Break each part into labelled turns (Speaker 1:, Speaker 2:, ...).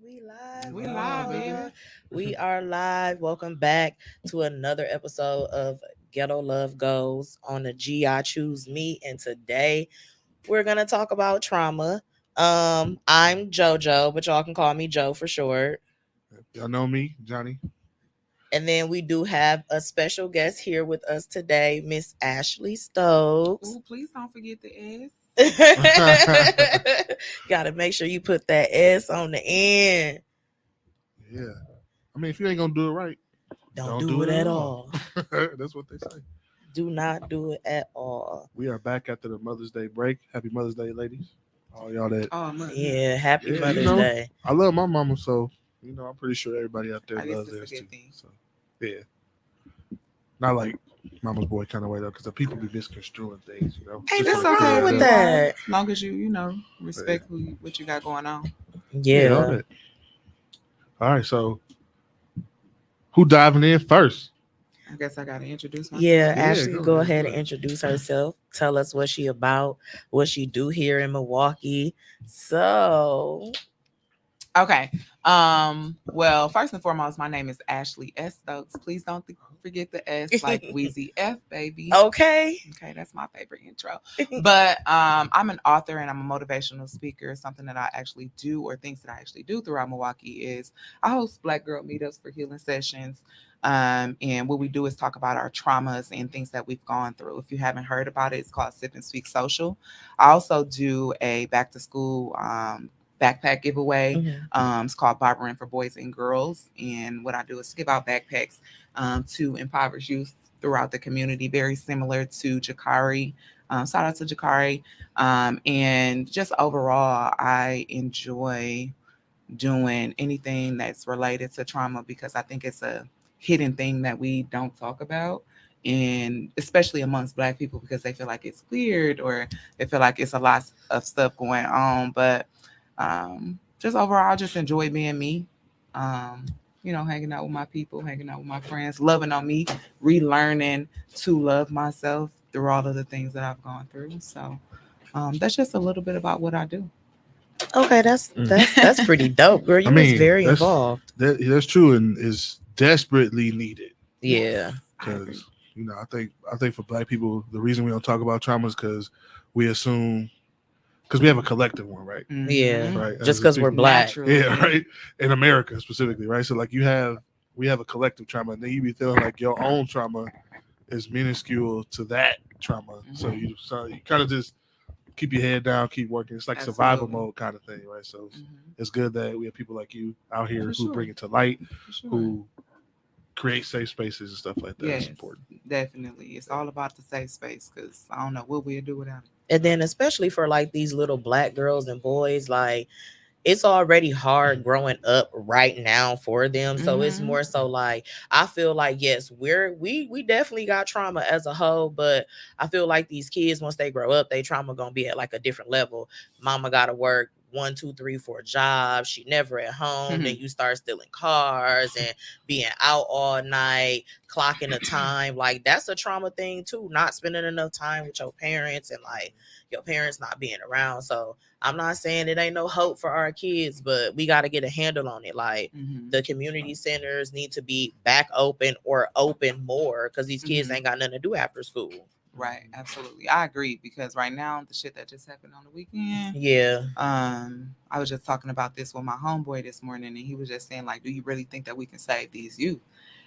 Speaker 1: We live,
Speaker 2: We live,
Speaker 1: y'all.
Speaker 2: baby.
Speaker 1: We are live. Welcome back to another episode of Ghetto Love Goes on the G I Choose Me. And today we're gonna talk about trauma. I'm JoJo, but y'all can call me Joe for short.
Speaker 3: Y'all know me, Johnny.
Speaker 1: And then we do have a special guest here with us today, Miss Ashley Stokes.
Speaker 2: Ooh, please don't forget the S.
Speaker 1: Gotta make sure you put that S on the end.
Speaker 3: Yeah. I mean, if you ain't gonna do it right,
Speaker 1: Don't
Speaker 3: don't
Speaker 1: do
Speaker 3: do
Speaker 1: it
Speaker 3: it
Speaker 1: at
Speaker 3: at
Speaker 1: all.
Speaker 3: all. That's what they say.
Speaker 1: Do not do it at all.
Speaker 3: We are back after the Mother's Day break. Happy Mother's Day, ladies. All y'all that.
Speaker 2: Oh, I'm
Speaker 1: Yeah, happy
Speaker 3: Yeah,
Speaker 1: Mother's Day.
Speaker 3: I love my mama, so I'm pretty sure everybody out there
Speaker 2: I guess
Speaker 3: loves
Speaker 2: it's a
Speaker 3: theirs
Speaker 2: good
Speaker 3: too.
Speaker 2: thing.
Speaker 3: So yeah, not like mama's boy kind of way though, because the people be misconstruing things.
Speaker 1: Ain't
Speaker 3: Just
Speaker 1: nothing
Speaker 3: to
Speaker 1: wrong
Speaker 3: clear
Speaker 1: with
Speaker 3: it up.
Speaker 1: that.
Speaker 2: As long as you respect what you got going on.
Speaker 3: Yeah, all
Speaker 1: Yeah.
Speaker 3: that. All right, so who diving in first?
Speaker 2: I guess I gotta introduce myself.
Speaker 1: Yeah,
Speaker 3: Yeah,
Speaker 1: Ashley,
Speaker 3: go
Speaker 1: go
Speaker 3: ahead,
Speaker 1: ahead
Speaker 3: go
Speaker 1: and
Speaker 3: ahead.
Speaker 1: introduce herself. Tell us what she about, what she do here in Milwaukee. So,
Speaker 2: Okay. Well, first and foremost, my name is Ashley S. Stokes. Please don't forget the S like Wheezy F, baby.
Speaker 1: okay.
Speaker 2: Okay, that's my favorite intro. But I'm an author and I'm a motivational speaker. Something that I actually do, or things that I actually do throughout Milwaukee, is I host Black Girl Meetups for healing sessions. And what we do is talk about our traumas and things that we've gone through. If you haven't heard about it, it's called Sip and Speak Social. I also do a back to school backpack giveaway.
Speaker 1: Mhm.
Speaker 2: It's called Barbering for Boys and Girls. And what I do is give out backpacks to impoverished youth throughout the community, very similar to Jakari. Shout out to Jakari. And just overall, I enjoy doing anything that's related to trauma because I think it's a hidden thing that we don't talk about. And especially amongst Black people because they feel like it's weird or they feel like it's a lot of stuff going on. But just overall, I just enjoy being me. Um, hanging out with my people, hanging out with my friends, loving on me, relearning to love myself through all of the things that I've gone through. So that's just a little bit about what I do.
Speaker 1: Okay, that's
Speaker 3: Mm.
Speaker 1: that's that's pretty dope, girl.
Speaker 3: I
Speaker 1: You was
Speaker 3: mean,
Speaker 1: very involved.
Speaker 3: that's true and is desperately needed
Speaker 1: Yeah.
Speaker 2: Yes, I agree.
Speaker 3: because I think for Black people, the reason we don't talk about trauma is because we assume because we have a collective one, right?
Speaker 1: Yeah.
Speaker 2: Mhm.
Speaker 3: Right.
Speaker 1: Just
Speaker 3: As a
Speaker 1: because we're
Speaker 3: people.
Speaker 1: black.
Speaker 2: Naturally.
Speaker 3: Yeah, right. In America specifically, right? So like we have a collective trauma, and then you be feeling like your own trauma is minuscule to that trauma. So
Speaker 2: Mhm.
Speaker 3: you kind of just keep your head down, keep working. It's like survival
Speaker 2: Absolutely.
Speaker 3: mode kind of thing, right? So
Speaker 2: Mhm.
Speaker 3: it's good that we have people like you out here
Speaker 2: For
Speaker 3: who
Speaker 2: sure.
Speaker 3: bring it to light,
Speaker 2: For sure.
Speaker 3: who create safe spaces and stuff like that.
Speaker 2: Yes,
Speaker 3: It's important.
Speaker 2: definitely. It's all about the safe space because I don't know what we'd do without it.
Speaker 1: And then especially for like these little black girls and boys, like it's already hard growing up right now for them. So it's
Speaker 2: Mhm.
Speaker 1: more so like I feel like yes, we definitely got trauma as a whole, but I feel like these kids once they grow up, they trauma gonna be at like a different level. Mama gotta work 1, 2, 3, 4 jobs. She never at home. Then you start stealing cars and being out all night, clocking a time. Like that's a trauma thing too. Not spending enough time with your parents and like your parents not being around. So I'm not saying it ain't no hope for our kids, but we got to get a handle on it. Like
Speaker 2: Mhm.
Speaker 1: the community centers need to be back open or open more because these kids
Speaker 2: Mhm.
Speaker 1: ain't got nothing to do after school.
Speaker 2: Right. Absolutely. I agree because right now the shit that just happened on the weekend.
Speaker 1: Yeah.
Speaker 2: I was just talking about this with my homeboy this morning, and he was just saying like, "Do you really think that we can save these youth?"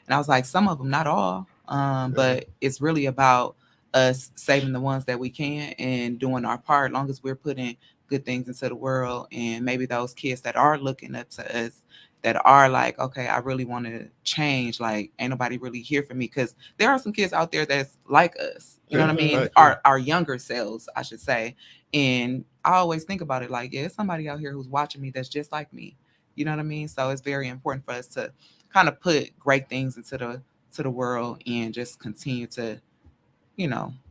Speaker 2: And I was like, "Some of them, not all, but it's really about us saving the ones that we can and doing our part. As long as we're putting good things into the world, and maybe those kids that are looking up to us, that are like, okay, I really want to change. Like, ain't nobody really here for me because there are some kids out there that's like us. You know what I
Speaker 1: Mhm.
Speaker 2: mean?
Speaker 3: Right, yeah.
Speaker 2: Our younger selves, I should say." And I always think about it like, yeah, it's somebody out here who's watching me that's just like me. You know what I mean? So it's very important for us to kind of put great things into the world and just continue to,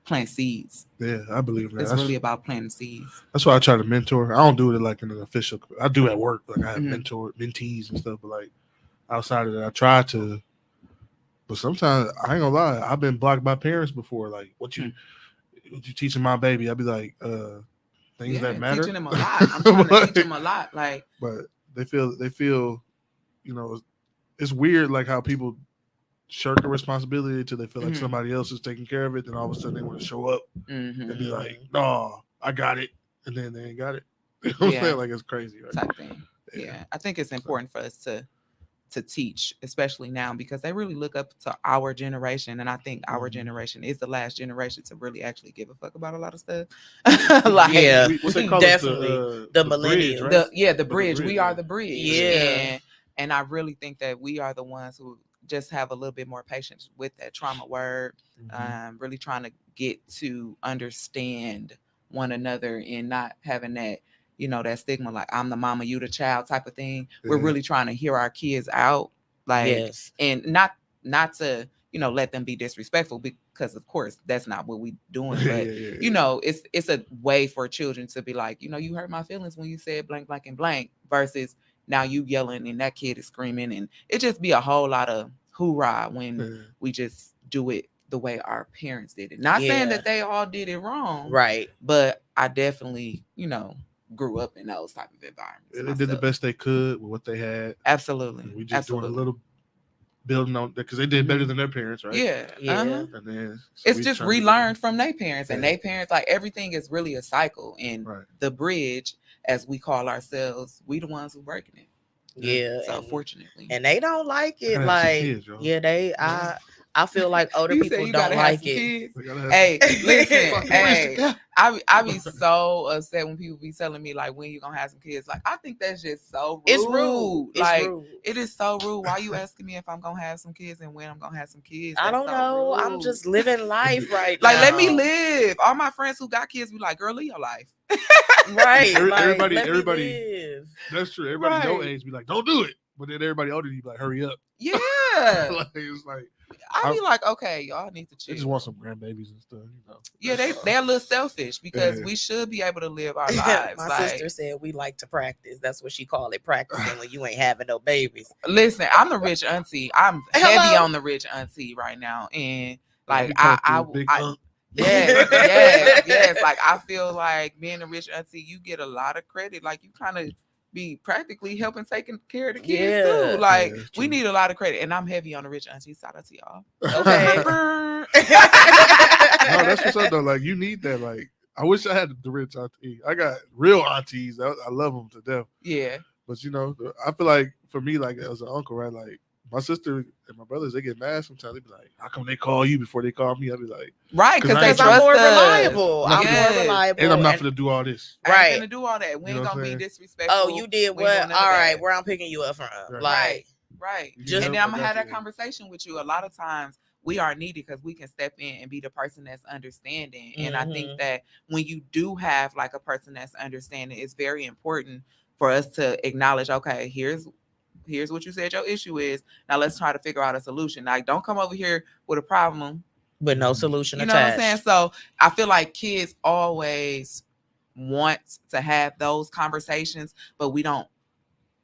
Speaker 2: plant seeds.
Speaker 3: Yeah, I believe that.
Speaker 2: It's really about planting seeds.
Speaker 3: That's why I try to mentor. I don't do it like in an official. I do at work, like I have
Speaker 2: Mhm.
Speaker 3: mentees and stuff. But like outside of that, I try to. But sometimes I ain't gonna lie, I've been blocked by parents before. Like, what you teaching my baby? I'd be like, things
Speaker 2: Yeah,
Speaker 3: that matter.
Speaker 2: teaching them a lot. I'm trying to teach them a lot. Like,
Speaker 3: but they feel, you know, it's weird like how people shirk a responsibility until they feel like somebody else is taking care of it. Then all of a sudden they want to show up and be like, "No, I got it," and then they ain't got it. You know what I'm saying? Like it's crazy, right?
Speaker 2: Type thing. Yeah. I think it's important for us to teach, especially now, because they really look up to our generation, and I think our generation is the last generation to really actually give a fuck about a lot of stuff.
Speaker 1: Like, yeah,
Speaker 3: what they call
Speaker 1: definitely
Speaker 3: the
Speaker 1: millennials,
Speaker 3: bridge, right?
Speaker 2: The bridge. We are the bridge.
Speaker 1: Yeah.
Speaker 2: And I really think that we are the ones who just have a little bit more patience with that trauma word, really trying to get to understand one another and not having that, you know, that stigma, like I'm the mama, you the child type of thing. We're really trying to hear our kids out, like, and not to, you know, let them be disrespectful, because of course that's not what we doing. But you know, it's a way for children to be like, you know, you hurt my feelings when you said blank, blank, and blank, versus now you yelling and that kid is screaming, and it just be a whole lot of hoorah when we just do it the way our parents did it. Not saying that they all did it wrong,
Speaker 1: right?
Speaker 2: But I definitely, you know, grew up in those type of environments.
Speaker 3: They did the best they could with what they had.
Speaker 2: Absolutely.
Speaker 3: We just doing a little building on that because they did better than their parents, right?
Speaker 2: Yeah.
Speaker 3: And then
Speaker 2: it's just relearned from their parents, and their parents, like everything is really a cycle. And the bridge, as we call ourselves, we the ones who breaking it.
Speaker 1: Yeah.
Speaker 2: So fortunately.
Speaker 1: And they don't like it. Like, kids, I feel like older people don't like it.
Speaker 2: Hey, listen, hey, I be so upset when people be telling me like, when you gonna have some kids? Like, I think that's just so rude.
Speaker 1: It's rude.
Speaker 2: Like,
Speaker 1: it's rude.
Speaker 2: It is so rude. Why you asking me if I'm gonna have some kids and when I'm gonna have some kids?
Speaker 1: I don't know.
Speaker 2: Rude.
Speaker 1: I'm just living life right now.
Speaker 2: Like, let me live. All my friends who got kids be like, girl, live your life.
Speaker 1: Right.
Speaker 3: Everybody. That's true. Everybody your age be like, don't do it. But then everybody older you be like, hurry up.
Speaker 2: Yeah.
Speaker 3: Like, it's like
Speaker 2: I be like, okay, y'all need to chill.
Speaker 3: They just want some grandbabies and stuff, you know.
Speaker 2: Yeah, they're a little selfish because we should be able to live our lives.
Speaker 1: My sister said we like to practice. That's what she called it, practicing when you ain't having no babies.
Speaker 2: Listen, I'm the rich auntie. I'm heavy on the rich auntie right now, and like yes. Like, I feel like being a rich auntie, you get a lot of credit. Like, you kind of be practically helping taking care of the kids too. Like, we need a lot of credit, and I'm heavy on the rich auntie. Shout out to y'all. Okay.
Speaker 3: No, that's what's up though. Like, you need that. Like, I wish I had the rich auntie. I got real aunties. I love them to death.
Speaker 2: Yeah.
Speaker 3: But you know, I feel like for me, like as an uncle, right? Like, my sister and my brothers, they get mad sometimes. They be like, "How come they call you before they call me?" I be like,
Speaker 2: "Right, because
Speaker 1: I'm more reliable. I'm more reliable,
Speaker 3: and I'm not gonna do all this.
Speaker 2: Right, I'm gonna do all that. We ain't gonna be disrespectful.
Speaker 1: Oh, you did what? All right, where I'm picking you up from?
Speaker 2: Right. And then I'm gonna have that conversation with you. A lot of times we are needed because we can step in and be the person that's understanding. And I think that when you do have like a person that's understanding, it's very important for us to acknowledge, okay, here's what you said your issue is. Now let's try to figure out a solution. Like, don't come over here with a problem
Speaker 1: with no solution
Speaker 2: attached. You know what I'm saying? So I feel like kids always want to have those conversations, but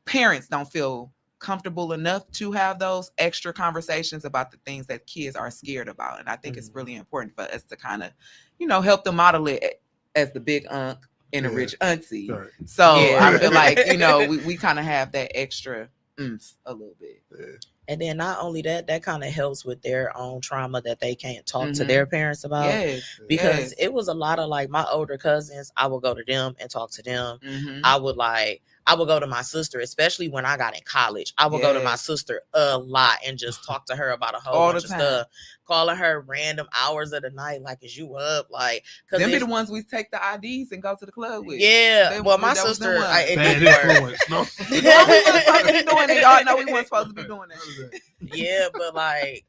Speaker 2: parents don't feel comfortable enough to have those extra conversations about the things that kids are scared about. And I think it's really important for us to kind of, you know, help them model it as the big unk and a rich auntie. Right. So I feel like, you know, we kind of have that extra a little bit.
Speaker 1: And then not only that kind of helps with their own trauma that they can't talk to their parents about. Because it was a lot of like my older cousins, I would go to them and talk to them. I would go to my sister, especially when I got in college. I would go to my sister a lot and just talk to her about a whole bunch of stuff. Calling her random hours of the night, like, is you up? Like,
Speaker 2: because them be the ones we take the IDs and go to the club with.
Speaker 1: Yeah. Well, my sister, it didn't work.
Speaker 2: No, we weren't supposed to be doing it. Y'all know we weren't supposed to be doing that.
Speaker 1: Yeah, but like,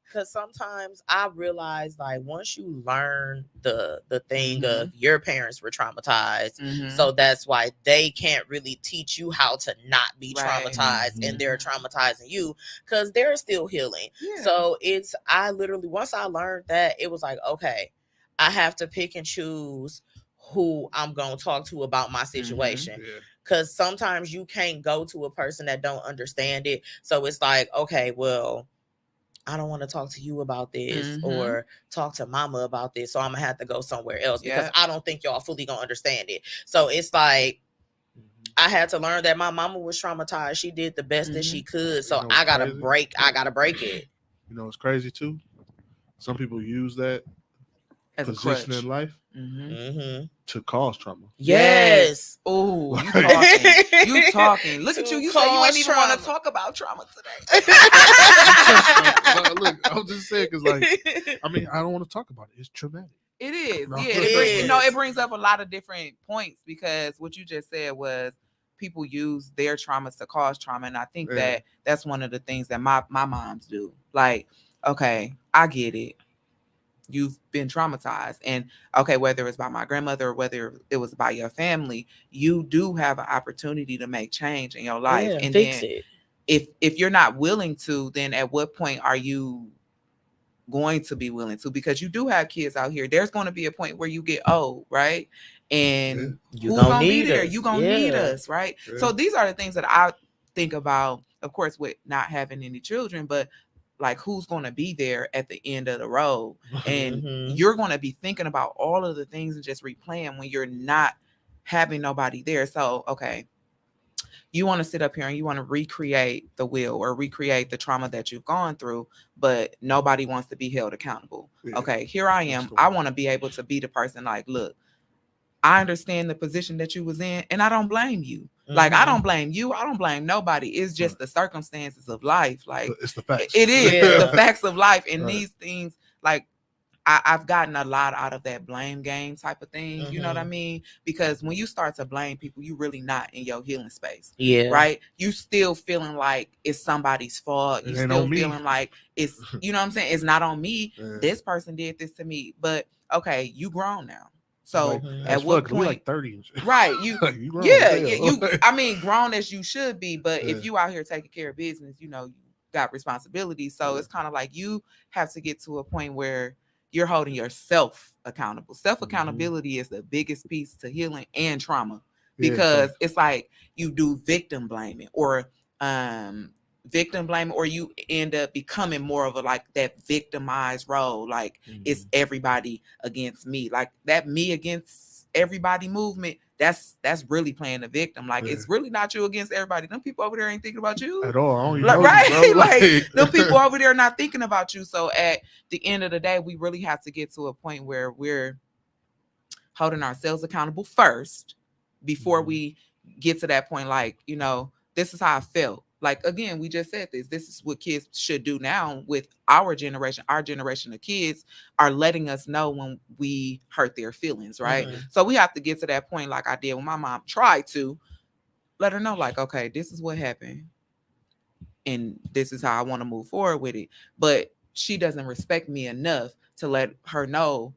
Speaker 1: because sometimes I realize, like, once you learn the thing of your parents were traumatized, so that's why they can't really teach you how to not be traumatized, and they're traumatizing you because they're still healing. So I literally, once I learned that, it was like, okay, I have to pick and choose who I'm going to talk to about my situation. Because sometimes you can't go to a person that don't understand it. So it's like, okay, well, I don't want to talk to you about this or talk to mama about this. So I'm going to have to go somewhere else because I don't think y'all fully going to understand it. So it's like, I had to learn that my mama was traumatized. She did the best that she could. So
Speaker 3: You know
Speaker 1: I
Speaker 3: what's
Speaker 1: gotta
Speaker 3: crazy?
Speaker 1: break it.
Speaker 3: You know, it's crazy too. Some people use that
Speaker 2: As a
Speaker 3: position
Speaker 2: crutch.
Speaker 3: in life
Speaker 1: Mm-hmm.
Speaker 3: to cause trauma.
Speaker 1: Yes.
Speaker 2: Oh, you
Speaker 3: Like-
Speaker 2: talking. You talking. Look at
Speaker 1: To
Speaker 2: you. You say you ain't
Speaker 1: cause
Speaker 2: even want
Speaker 1: trauma.
Speaker 2: to talk about trauma today.
Speaker 3: Look, I was just saying because, like, I mean, I don't want to talk about it. It's traumatic.
Speaker 2: It is.
Speaker 3: No,
Speaker 2: Yeah.
Speaker 1: it
Speaker 2: It
Speaker 1: is.
Speaker 2: brings up a lot of different points because what you just said was people use their traumas to cause trauma. And I think that that's one of the things that my moms do. Like, okay, I get it. You've been traumatized. And okay, whether it's by my grandmother or whether it was by your family, you do have an opportunity to make change in your life.
Speaker 1: Yeah,
Speaker 2: And
Speaker 1: fix
Speaker 2: then
Speaker 1: it.
Speaker 2: if you're not willing to, then at what point are you going to be willing to? Because you do have kids out here. There's going to be a point where you get old, right? And
Speaker 1: You
Speaker 2: who's
Speaker 1: gonna
Speaker 2: going to be
Speaker 1: need
Speaker 2: there?
Speaker 1: us.
Speaker 2: You going to need
Speaker 1: Yeah.
Speaker 2: us, right?
Speaker 3: Yeah.
Speaker 2: So these are the things that I think about, of course, with not having any children, but like who's going to be there at the end of the road. And you're going to be thinking about all of the things and just replaying when you're not having nobody there. So, okay, you want to sit up here and you want to recreate the wheel or recreate the trauma that you've gone through, but nobody wants to be held accountable.
Speaker 3: Yeah.
Speaker 2: Okay, here I am. I want to be able to be the person like, look, I understand the position that you was in and I don't blame you. Like, I don't blame you. I don't blame nobody. It's just the circumstances of life. Like,
Speaker 3: It's the facts.
Speaker 2: It is.
Speaker 1: Yeah.
Speaker 2: It's the facts of life. And
Speaker 3: Right.
Speaker 2: these things, like, I've gotten a lot out of that blame game type of thing. You know what I mean? Because when you start to blame people, you really not in your healing space.
Speaker 1: Yeah.
Speaker 2: Right? You still feeling like it's somebody's fault.
Speaker 3: It
Speaker 2: You
Speaker 3: ain't
Speaker 2: still
Speaker 3: on me.
Speaker 2: feeling like it's, you know what I'm saying? It's not on me.
Speaker 3: Yeah.
Speaker 2: This person did this to me. But okay, you grown now. So
Speaker 3: Like,
Speaker 2: at what
Speaker 3: we
Speaker 2: point?
Speaker 3: like 30 and shit.
Speaker 2: Right. You
Speaker 3: Like, you grown
Speaker 2: yeah,
Speaker 3: as hell.
Speaker 2: you I mean grown as you should be, but
Speaker 3: Yeah.
Speaker 2: if you out here taking care of business, you know, you got responsibilities. So it's kind of like you have to get to a point where you're holding yourself accountable. Self accountability is the biggest piece to healing and trauma, because it's like you do victim blaming or you end up becoming more of a like that victimized role. Like it's everybody against me, like that me against everybody movement. That's really playing the victim. Like it's really not you against everybody. Them people over there ain't thinking about you
Speaker 3: at all. I don't even
Speaker 2: like,
Speaker 3: know
Speaker 2: right?
Speaker 3: you, bro.
Speaker 2: Like them people over there not thinking about you. So at the end of the day, we really have to get to a point where we're holding ourselves accountable first before we get to that point. Like, you know, this is how I felt. Like, again, we just said this. This is what kids should do now with our generation. Our generation of kids are letting us know when we hurt their feelings, right? So we have to get to that point like I did when my mom tried to let her know, like, okay, this is what happened. And this is how I want to move forward with it. But she doesn't respect me enough to let her know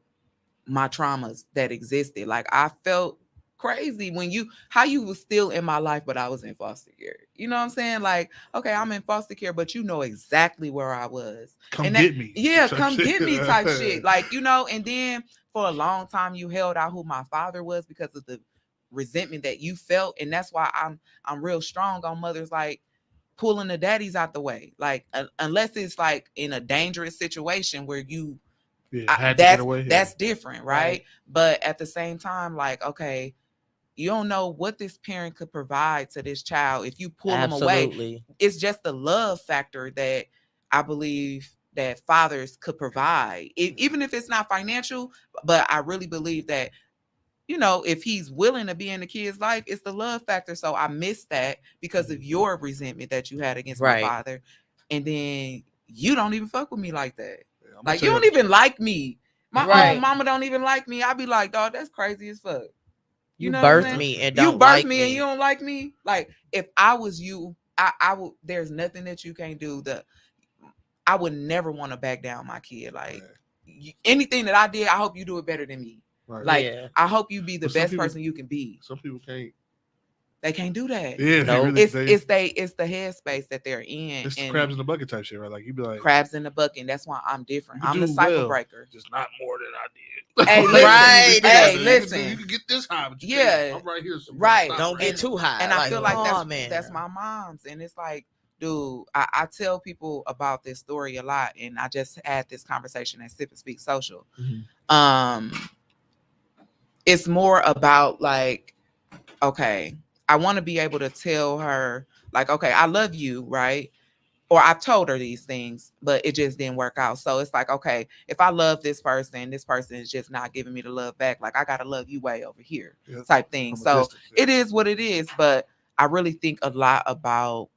Speaker 2: my traumas that existed. Like I felt crazy when how you was still in my life, but I was in foster care. You know what I'm saying? Like, okay, I'm in foster care, but you know exactly where I was.
Speaker 3: Come get me.
Speaker 2: Yeah, come get me type shit. Like, you know, and then for a long time you held out who my father was because of the resentment that you felt. And that's why I'm real strong on mothers like pulling the daddies out the way. Like unless it's like in a dangerous situation where you that's different, right? But at the same time, like, okay, you don't know what this parent could provide to this child if you pull them away. It's just the love factor that I believe that fathers could provide, even if it's not financial. But I really believe that, you know, if he's willing to be in the kid's life, it's the love factor. So I missed that because of your resentment that you had against my father. And then you don't even fuck with me like that. Like, you don't even like me. My own mama don't even like me. I be like, dog, that's crazy as fuck.
Speaker 1: You know birthed me and don't like me.
Speaker 2: And you don't like me. Like, if I was you, I would. There's nothing that you can't do. I would never want to back down my kid. Like anything that I did, I hope you do it better than me. Right. Like, I hope you be the best person you can be.
Speaker 3: Some people can't.
Speaker 2: They can't do that.
Speaker 3: Yeah,
Speaker 2: no. Really, it's the headspace that they're in.
Speaker 3: It's crabs in the bucket type shit, right? Like you be like
Speaker 2: crabs in the bucket. That's why I'm different. I'm the cycle breaker.
Speaker 3: Just not more than I did.
Speaker 2: Hey, listen,
Speaker 1: right?
Speaker 2: Hey, listen.
Speaker 3: You can get this high, but
Speaker 2: I'm
Speaker 3: right here.
Speaker 2: Right.
Speaker 1: Don't get too high.
Speaker 2: And I feel like that's my mom's, and it's like, dude, I tell people about this story a lot, and I just had this conversation at Sip and Speak Social. It's more about like, okay, I want to be able to tell her, like, okay, I love you, right? Or I've told her these things, but it just didn't work out. So it's like, okay, if I love this person is just not giving me the love back. Like, I gotta love you way over here, type thing. So it is what it is. But I really think a lot about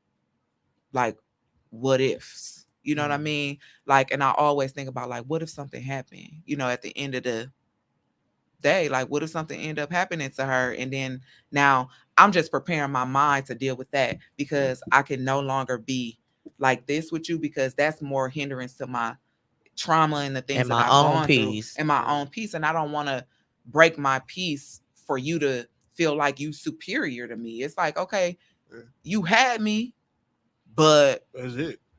Speaker 2: like what ifs. You know what I mean? Like, and I always think about like, what if something happened? You know, at the end of the day, like, what if something end up happening to her, and then now I'm just preparing my mind to deal with that, because I can no longer be like this with you, because that's more hindrance to my trauma and the things
Speaker 1: and
Speaker 2: that
Speaker 1: my
Speaker 2: I've
Speaker 1: own
Speaker 2: gone through
Speaker 1: peace.
Speaker 2: and my own peace. And I don't want to break my peace for you to feel like you superior to me. It's like, okay, you had me, but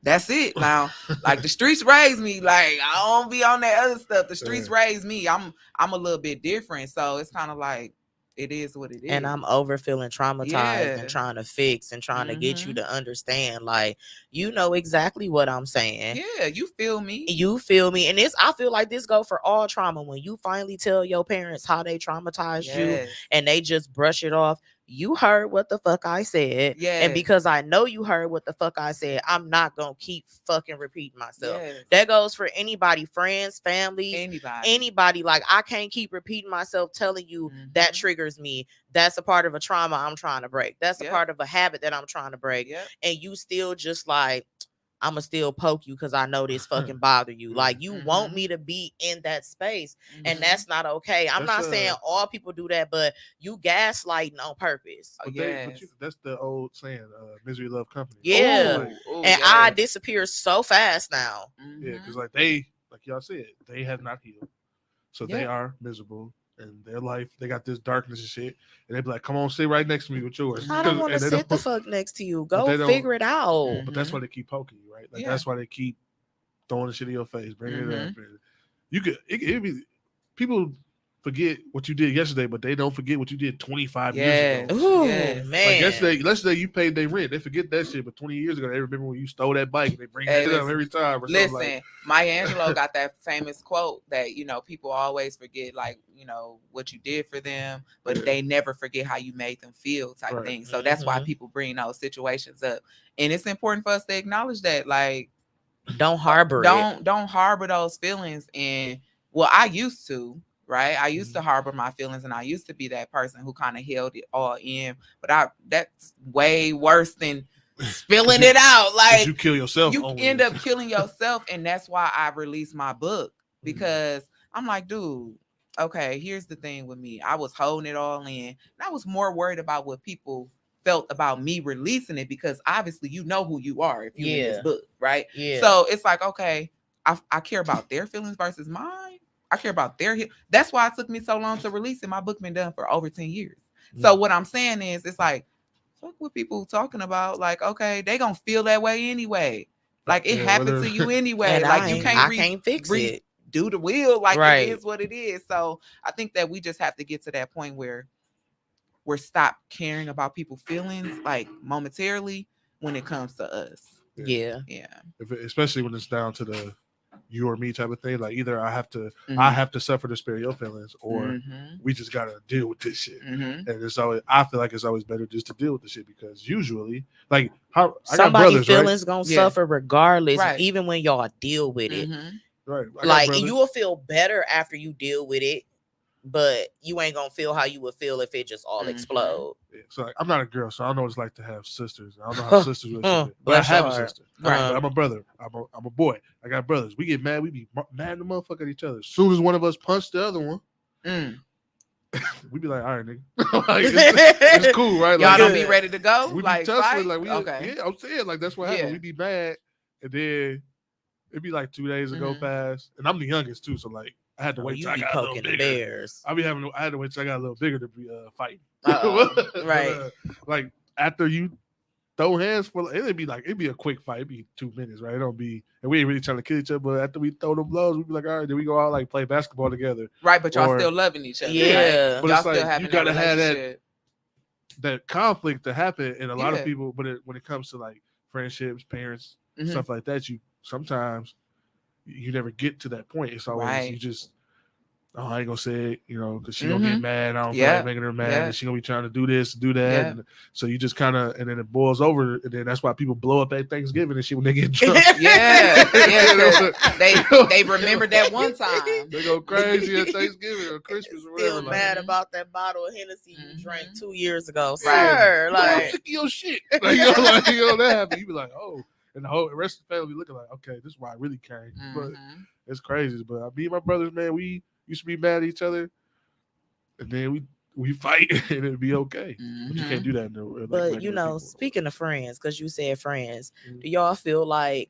Speaker 2: that's it now. Like, the streets raised me. Like, I don't be on that other stuff. The streets raised me. I'm a little bit different. So it's kind of like, it is what it is.
Speaker 1: And I'm over feeling traumatized and trying to fix and trying to get you
Speaker 2: Mm-hmm.
Speaker 1: to understand, like, you know exactly what I'm saying.
Speaker 2: Yeah, you feel me.
Speaker 1: You feel me. And I feel like this go for all trauma. When you finally tell your parents how they traumatized you and they just brush it off, you heard what the fuck I said. And because I know you heard what the fuck I said, I'm not gonna keep fucking repeating myself. That goes for anybody, friends, families, anybody. Like, I can't keep repeating myself, telling you that triggers me. That's a part of a trauma I'm trying to break. That's a part of a habit that I'm trying to break. And you still just like, I'ma still poke you because I know this fucking bother you. Like, you want me to be in that space, and that's not okay. I'm not saying all people do that, but you gaslighting on purpose.
Speaker 3: But that's the old saying, misery love company.
Speaker 1: Yeah. And I disappear so fast now.
Speaker 3: Yeah, because like y'all said, they have not healed. So they are miserable in their life. They got this darkness and shit. And they be like, come on, sit right next to me with yours.
Speaker 1: I don't want to sit the fuck next to you. Go figure it out.
Speaker 3: But that's why they keep poking you, right? Like, that's why they keep throwing the shit in your face, bringing it up. And you could, it be, people forget what you did yesterday, but they don't forget what you did 25 years ago.
Speaker 1: Ooh, man.
Speaker 3: Like, yesterday, let's say you paid their rent. They forget that shit, but 20 years ago, they remember when you stole that bike and they bring that up every time. Or
Speaker 2: listen,
Speaker 3: like,
Speaker 2: Maya Angelou got that famous quote that, you know, people always forget, like, you know, what you did for them, but they never forget how you made them feel, type thing. So that's why people bring those situations up. And it's important for us to acknowledge that, like,
Speaker 1: don't harbor
Speaker 2: don't harbor those feelings. And well, I used to, right? I used to harbor my feelings, and I used to be that person who kind of held it all in. But that's way worse than spilling it out. Like,
Speaker 3: you kill yourself.
Speaker 2: You end up killing yourself, and that's why I released my book, because I'm like, dude, okay, here's the thing with me. I was holding it all in, and I was more worried about what people felt about me releasing it, because obviously you know who you are if you're in this book, right? So it's like, okay, I care about their feelings versus mine. I care about that's why it took me so long to release it. My book been done for over 10 years. So what I'm saying is, it's like, fuck what people talking about. Like, okay, they gonna feel that way anyway. Like, it happened to you anyway. Like, you can't
Speaker 1: fix it.
Speaker 2: Do the wheel. Like, it is what it is. So I think that we just have to get to that point where we're stop caring about people's feelings, like, momentarily, when it comes to us.
Speaker 1: Yeah.
Speaker 3: Especially when it's down to the you or me type of thing. Like, either I have to suffer to spare your feelings, or we just gotta deal with this shit. And it's always, I feel like it's always better just to deal with the shit, because usually, like,
Speaker 1: somebody's feelings gonna suffer regardless, even when y'all deal with it.
Speaker 3: Right.
Speaker 1: Like, you will feel better after you deal with it, but you ain't gonna feel how you would feel if it just all explode.
Speaker 3: So, like, I'm not a girl, so I don't know what it's like to have sisters. I don't know how sisters relationships, but I have a sister. Right. I'm a brother. I'm a boy. I got brothers. We get mad. We be mad the motherfucker at each other. As soon as one of us punch the other one, we be like, all right, nigga. Like, it's cool, right?
Speaker 2: Y'all
Speaker 3: like,
Speaker 2: don't be ready to go.
Speaker 3: We
Speaker 2: like,
Speaker 3: be tussling, like,
Speaker 2: okay.
Speaker 3: Yeah, I'm saying, like, that's what happened. We be mad, and then it'd be like 2 days ago past, and I'm the youngest too, so like, I had to wait till I got a little bigger.
Speaker 1: Bears.
Speaker 3: I had to wait till I got a little bigger to be fighting.
Speaker 1: Right.
Speaker 3: Like, after you throw hands for, it'd be a quick fight. It'd be 2 minutes, right? It don't be, and we ain't really trying to kill each other. But after we throw them blows, we'd be like, all right, then we go out, like, play basketball together.
Speaker 2: Right, but y'all still loving each other.
Speaker 1: Yeah,
Speaker 2: right?
Speaker 3: But
Speaker 2: y'all
Speaker 3: it's like,
Speaker 2: still having
Speaker 3: you gotta
Speaker 2: have
Speaker 3: that conflict to happen, and a lot of people. But when it comes to, like, friendships, parents, stuff like that, you sometimes you never get to that point. It's always you just. oh, I ain't gonna say it, because she gonna get mad. I don't feel
Speaker 2: Yeah.
Speaker 3: like making her mad,
Speaker 2: Yeah.
Speaker 3: and she gonna be trying to do this, do that.
Speaker 2: Yeah.
Speaker 3: And so you just kind of, and then it boils over, and then that's why people blow up at Thanksgiving and shit when they get drunk.
Speaker 2: Yeah, they remember that one time.
Speaker 3: They go crazy at Thanksgiving or Christmas or whatever.
Speaker 1: Still mad about that bottle of Hennessy you drank 2 years ago,
Speaker 2: Right.
Speaker 1: sir.
Speaker 3: I'm
Speaker 1: Like,
Speaker 3: sick of your shit. That happened. You be like, oh, and the rest of the family be looking like, okay, this is why I really came. But it's crazy. But I me and my brothers, man, we used to be mad at each other, and then we fight and it'd be okay. But you can't do that in the
Speaker 1: but speaking of friends, because you said friends, do y'all feel like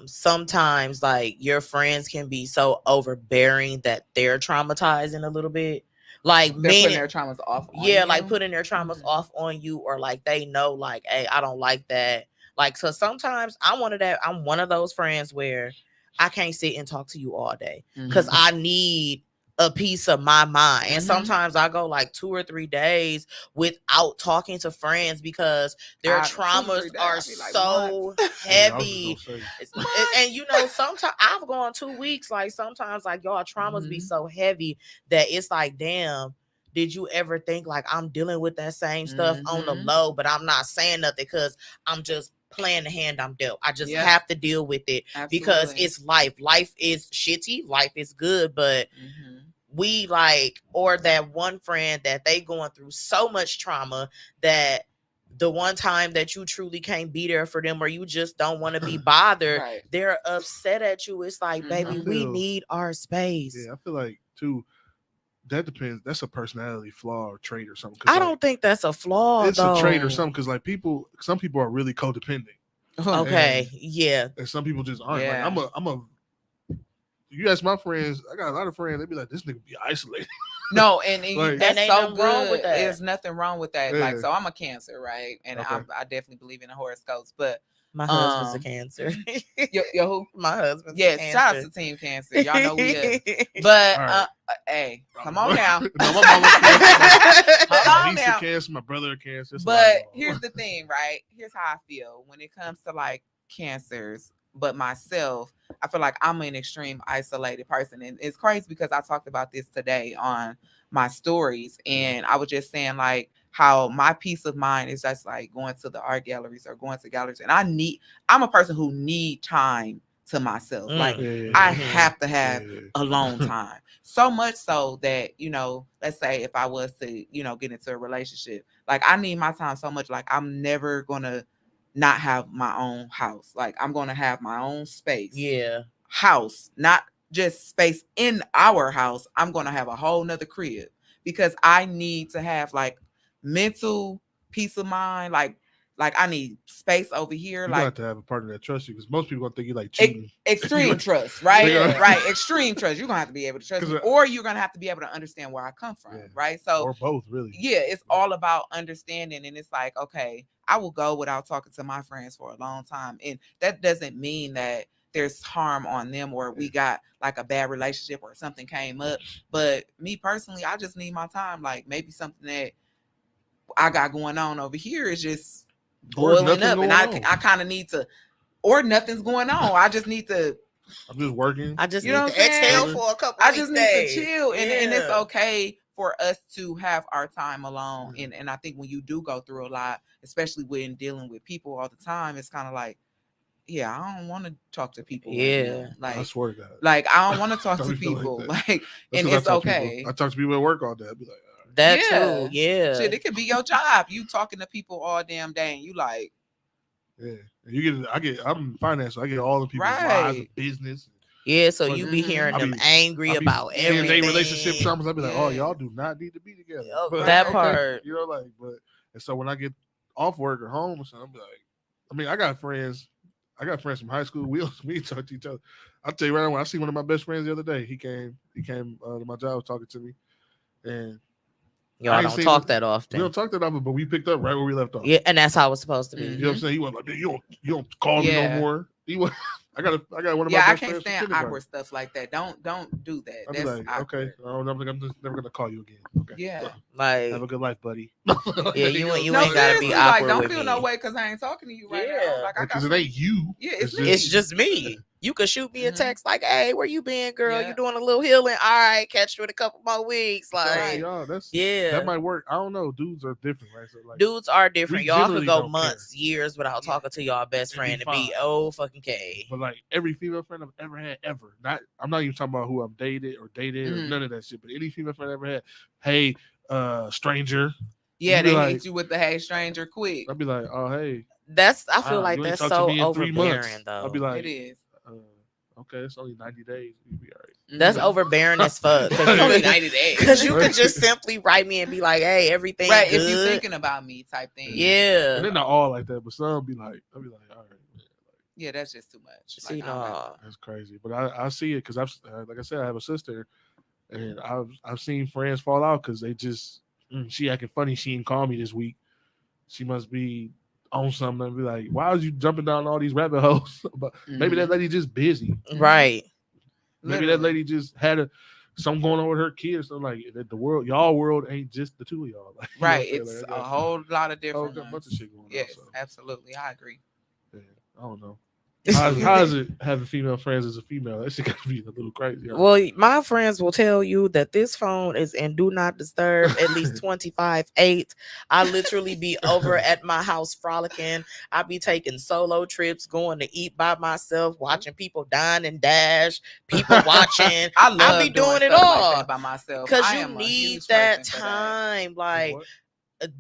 Speaker 1: sometimes like your friends can be so overbearing that they're traumatizing a little bit? Like
Speaker 2: they're putting their traumas off on you?
Speaker 1: Like putting their traumas off on you, or like they know like, hey, I don't like that. Like, so sometimes I'm one of those friends where I can't sit and talk to you all day because I need a piece of my mind. And sometimes I go like 2 or 3 days without talking to friends because their traumas are so heavy. And sometimes I've gone 2 weeks. Like sometimes like y'all traumas be so heavy that it's like, damn, did you ever think like I'm dealing with that same stuff on the low, but I'm not saying nothing because I'm just playing the hand I'm dealt. I just have to deal with it because it's life. Life is shitty. Life is good, but we like, or that one friend that they going through so much trauma that the one time that you truly can't be there for them or you just don't want to be bothered, they're upset at you. It's like, baby, we need our space.
Speaker 3: Yeah, I feel like too, that depends. That's a personality flaw or trait or something.
Speaker 1: I don't think that's a flaw.
Speaker 3: It's a trait or something because like some people are really codependent.
Speaker 1: Okay,
Speaker 3: and some people just aren't. Like I'm a. You ask my friends, I got a lot of friends. They be like, "This nigga be isolated."
Speaker 2: No, and
Speaker 3: like,
Speaker 2: that's
Speaker 1: and
Speaker 2: so good.
Speaker 1: Wrong with that.
Speaker 2: There's nothing wrong with that. Like, so I'm a Cancer, right? And I definitely believe in the horoscopes, but
Speaker 1: my husband's a Cancer.
Speaker 2: Yo, who?
Speaker 1: My husband's
Speaker 2: a Cancer. Shout out to Team Cancer. Y'all know we is. But hey, come on now.
Speaker 3: No, my mama's Cancer. My niece a Cancer. My brother a Cancer.
Speaker 2: But here's the thing, right? Here's how I feel when it comes to like Cancers. But myself, I feel like I'm an extreme isolated person. And it's crazy because I talked about this today on my stories. And I was just saying like how my peace of mind is just like going to the art galleries or going to galleries. And I'm a person who need time to myself. Like I have to have alone time. So much so that, let's say if I was to, get into a relationship, like I need my time so much. Like I'm never going to not have my own house. Like I'm going to have my own space. House, not just space in our house. I'm going to have a whole nother crib because I need to have like mental peace of mind. Like I need space over here.
Speaker 3: You
Speaker 2: like
Speaker 3: have to have a partner that trusts you because most people gonna think you like cheating.
Speaker 2: Extreme trust, right? Right. Extreme trust. You're gonna have to be able to trust me, or you're gonna have to be able to understand where I come from, right? So
Speaker 3: or both, really.
Speaker 2: Yeah, it's all about understanding, and it's like, okay, I will go without talking to my friends for a long time, and that doesn't mean that there's harm on them or we got like a bad relationship or something came up. But me personally, I just need my time. Like maybe something that I got going on over here is just boiling up, and I kind of need to, or nothing's going on. I just need to.
Speaker 3: I'm just working.
Speaker 1: I just need to exhale for a couple.
Speaker 2: I just need to chill, and it's okay for us to have our time alone. And I think when you do go through a lot, especially when dealing with people all the time, it's kind of like, yeah, I don't want to talk to people.
Speaker 1: Yeah,
Speaker 2: like
Speaker 3: I swear to God,
Speaker 2: like I don't want to talk to people. Like and it's okay.
Speaker 3: I talk to people at work all day. I'd be like.
Speaker 1: That too, yeah.
Speaker 2: Shit, it could be your job. You talking to people all damn day, and you like,
Speaker 3: I'm in finance, so I get all the people's lives and business.
Speaker 1: Yeah, so you be hearing them angry about everything.
Speaker 3: They relationship traumas. I'd be like, oh, y'all do not need to be together.
Speaker 1: That part,
Speaker 3: and so when I get off work or home or something, I'll be like, I got friends from high school. We talk to each other. I'll tell you right now, when I see one of my best friends the other day, he came to my job, was talking to me, and.
Speaker 1: Y'all don't talk that often.
Speaker 3: We don't talk that often, but we picked up right where we left off.
Speaker 1: Yeah, and that's how it's supposed to be.
Speaker 3: You know what I'm saying? He was like, you don't call me no more. I got one of my best friends.
Speaker 2: I can't stand awkward stuff like that. Don't do that.
Speaker 3: I'll be like,
Speaker 2: awkward.
Speaker 3: Okay, I'm just never gonna call you again. Okay.
Speaker 2: Yeah.
Speaker 1: Like,
Speaker 3: have a good life, buddy.
Speaker 1: Yeah, you ain't gotta be awkward.
Speaker 2: Like, don't feel no way because I ain't talking to you right now. Like,
Speaker 3: because it ain't you.
Speaker 2: Yeah, it's
Speaker 1: just me. You could shoot me a text like, "Hey, where you been, girl? You doing a little healing? All right, catch you in a couple more weeks." Like,
Speaker 3: y'all,
Speaker 1: yeah,
Speaker 3: that might work. I don't know. Dudes are different, right? So like,
Speaker 1: dudes are different. Y'all could go
Speaker 3: don't
Speaker 1: months, years without talking to y'all best friend and be fucking okay.
Speaker 3: But like every female friend I've ever had, I'm not even talking about who I've dated or none of that shit. But any female friend I ever had, hey, stranger.
Speaker 2: Yeah, they hit you with the hey stranger quick.
Speaker 3: I'd be like, oh hey.
Speaker 1: I feel like that's so overbearing though.
Speaker 3: I'll be like,
Speaker 2: it is.
Speaker 3: Okay, it's only 90 days. You'll be all right.
Speaker 1: That's overbearing as fuck.
Speaker 2: It's only 90 days.
Speaker 1: Because you could just simply write me and be like, "Hey, everything
Speaker 2: right
Speaker 1: good?
Speaker 2: If you're thinking about me," type thing.
Speaker 1: Yeah.
Speaker 3: And they're not all like that, but some I'll be like, all right.
Speaker 2: Yeah, that's just too much.
Speaker 1: See, no,
Speaker 3: that's crazy. But I see it because like I said, I have a sister, and I've seen friends fall out because they just she acting funny. She didn't call me this week. She must be on something and be like, why are you jumping down all these rabbit holes? But maybe that lady just busy.
Speaker 1: Right.
Speaker 3: Maybe that lady just had something going on with her kids. So like the world, y'all world ain't just the two of y'all. Like,
Speaker 2: right. It's like, a whole lot of different
Speaker 3: a bunch of shit going on.
Speaker 2: Yes, absolutely. I agree.
Speaker 3: Yeah, I don't know. How is it having female friends as a female? That shit gotta be a little crazy. Right?
Speaker 1: Well, my friends will tell you that this phone is in do not disturb at least 25/8. I literally be over at my house frolicking. I be taking solo trips, going to eat by myself, watching people dine and dash, people watching. I be doing it all
Speaker 2: like by myself
Speaker 1: because you need that time, like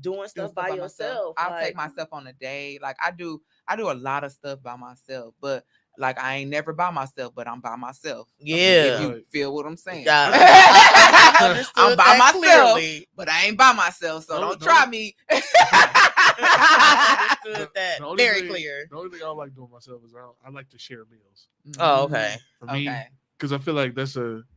Speaker 1: doing stuff by yourself.
Speaker 2: I'll take myself on a day. Like I do a lot of stuff by myself, but like I ain't never by myself, but I'm by myself.
Speaker 1: Yeah,
Speaker 2: if you feel what I'm saying.
Speaker 1: I
Speaker 2: I'm by myself,
Speaker 1: clearly.
Speaker 2: But I ain't by myself, so don't try me.
Speaker 1: I understood that very clear.
Speaker 3: The only thing I don't like doing myself is I like to share meals.
Speaker 1: Oh, okay.
Speaker 3: For me, because I feel like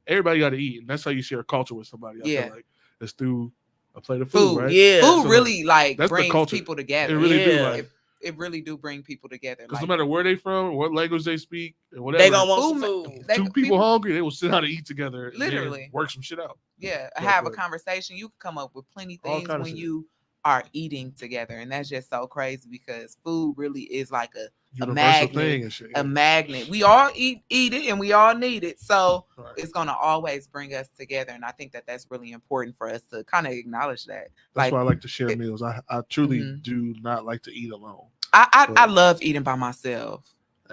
Speaker 3: everybody got to eat, and that's how you share culture with somebody. I feel like it's through a plate of food, right?
Speaker 1: Yeah,
Speaker 2: food so really like brings people together.
Speaker 3: It really do. Like,
Speaker 2: it really do bring people together.
Speaker 3: Because no matter where they from, what language they speak, and whatever,
Speaker 1: they gonna want some food.
Speaker 3: Two people hungry, they will sit down and eat together.
Speaker 2: Literally,
Speaker 3: and work some shit out.
Speaker 2: Yeah, have a conversation. You can come up with plenty things when you are eating together, and that's just so crazy because food really is like a magnet. Thing and shit, yeah. A magnet. We all eat it, and we all need it. So it's gonna always bring us together, and I think that that's really important for us to kind of acknowledge that.
Speaker 3: That's why I like to share meals. I truly do not like to eat alone.
Speaker 2: I love eating by myself.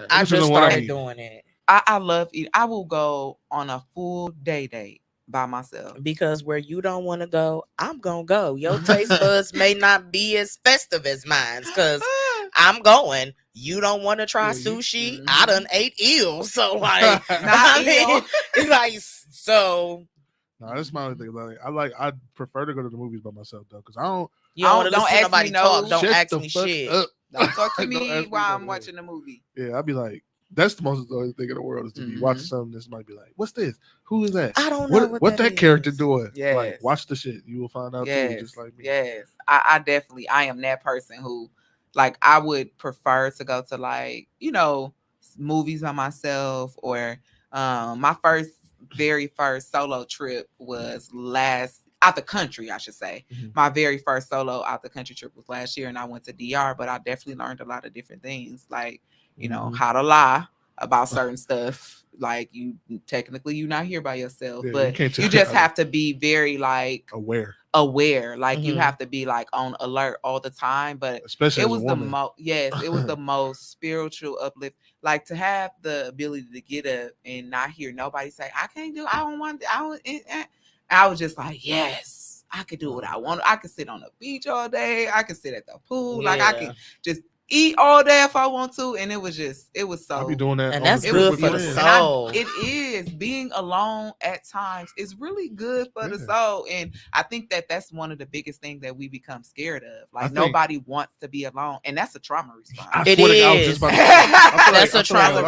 Speaker 1: I just started doing it.
Speaker 2: I love eating. I will go on a full date by myself
Speaker 1: because where you don't want to go, I'm gonna go. Your taste buds may not be as festive as mine because I'm going. You don't want to try sushi? I done ate eel, so like, so.
Speaker 3: No, that's my only thing. I prefer to go to the movies by myself though, because I don't.
Speaker 1: You don't ask nobody talk. Don't ask me shit.
Speaker 2: Don't talk to me while I'm watching the movie.
Speaker 3: Yeah, I'd be like, that's the most annoying thing in the world is to be watching something that might be like, what's this? Who is that?
Speaker 1: I don't know
Speaker 3: what that character doing.
Speaker 2: Yes.
Speaker 3: Like, watch the shit. You will find out too, just like me.
Speaker 2: Yes. I definitely, I am that person who, like, I would prefer to go to like, movies by myself or my very first solo trip was out the country, I should say. Mm-hmm. My very first solo out the country trip was last year, and I went to DR, but I definitely learned a lot of different things, like, how to lie about certain stuff. Like, you're not here by yourself, but you just have to be very, like,
Speaker 3: aware.
Speaker 2: Like, you have to be, like, on alert all the time. But
Speaker 3: especially
Speaker 2: it was the most, it was the most spiritual uplift. Like, to have the ability to get up and not hear nobody say, I can't do, I don't want, I was just like, yes, I could do what I want. I could sit on the beach all day. I could sit at the pool. Yeah. Like, I could just eat all day if I want to. And it was so.
Speaker 3: I'll be doing that.
Speaker 1: And that's good for the soul.
Speaker 2: It is. Being alone at times is really good for the soul. And I think that that's one of the biggest things that we become scared of. Like, nobody wants to be alone. And that's a trauma response.
Speaker 1: It is. That's a trauma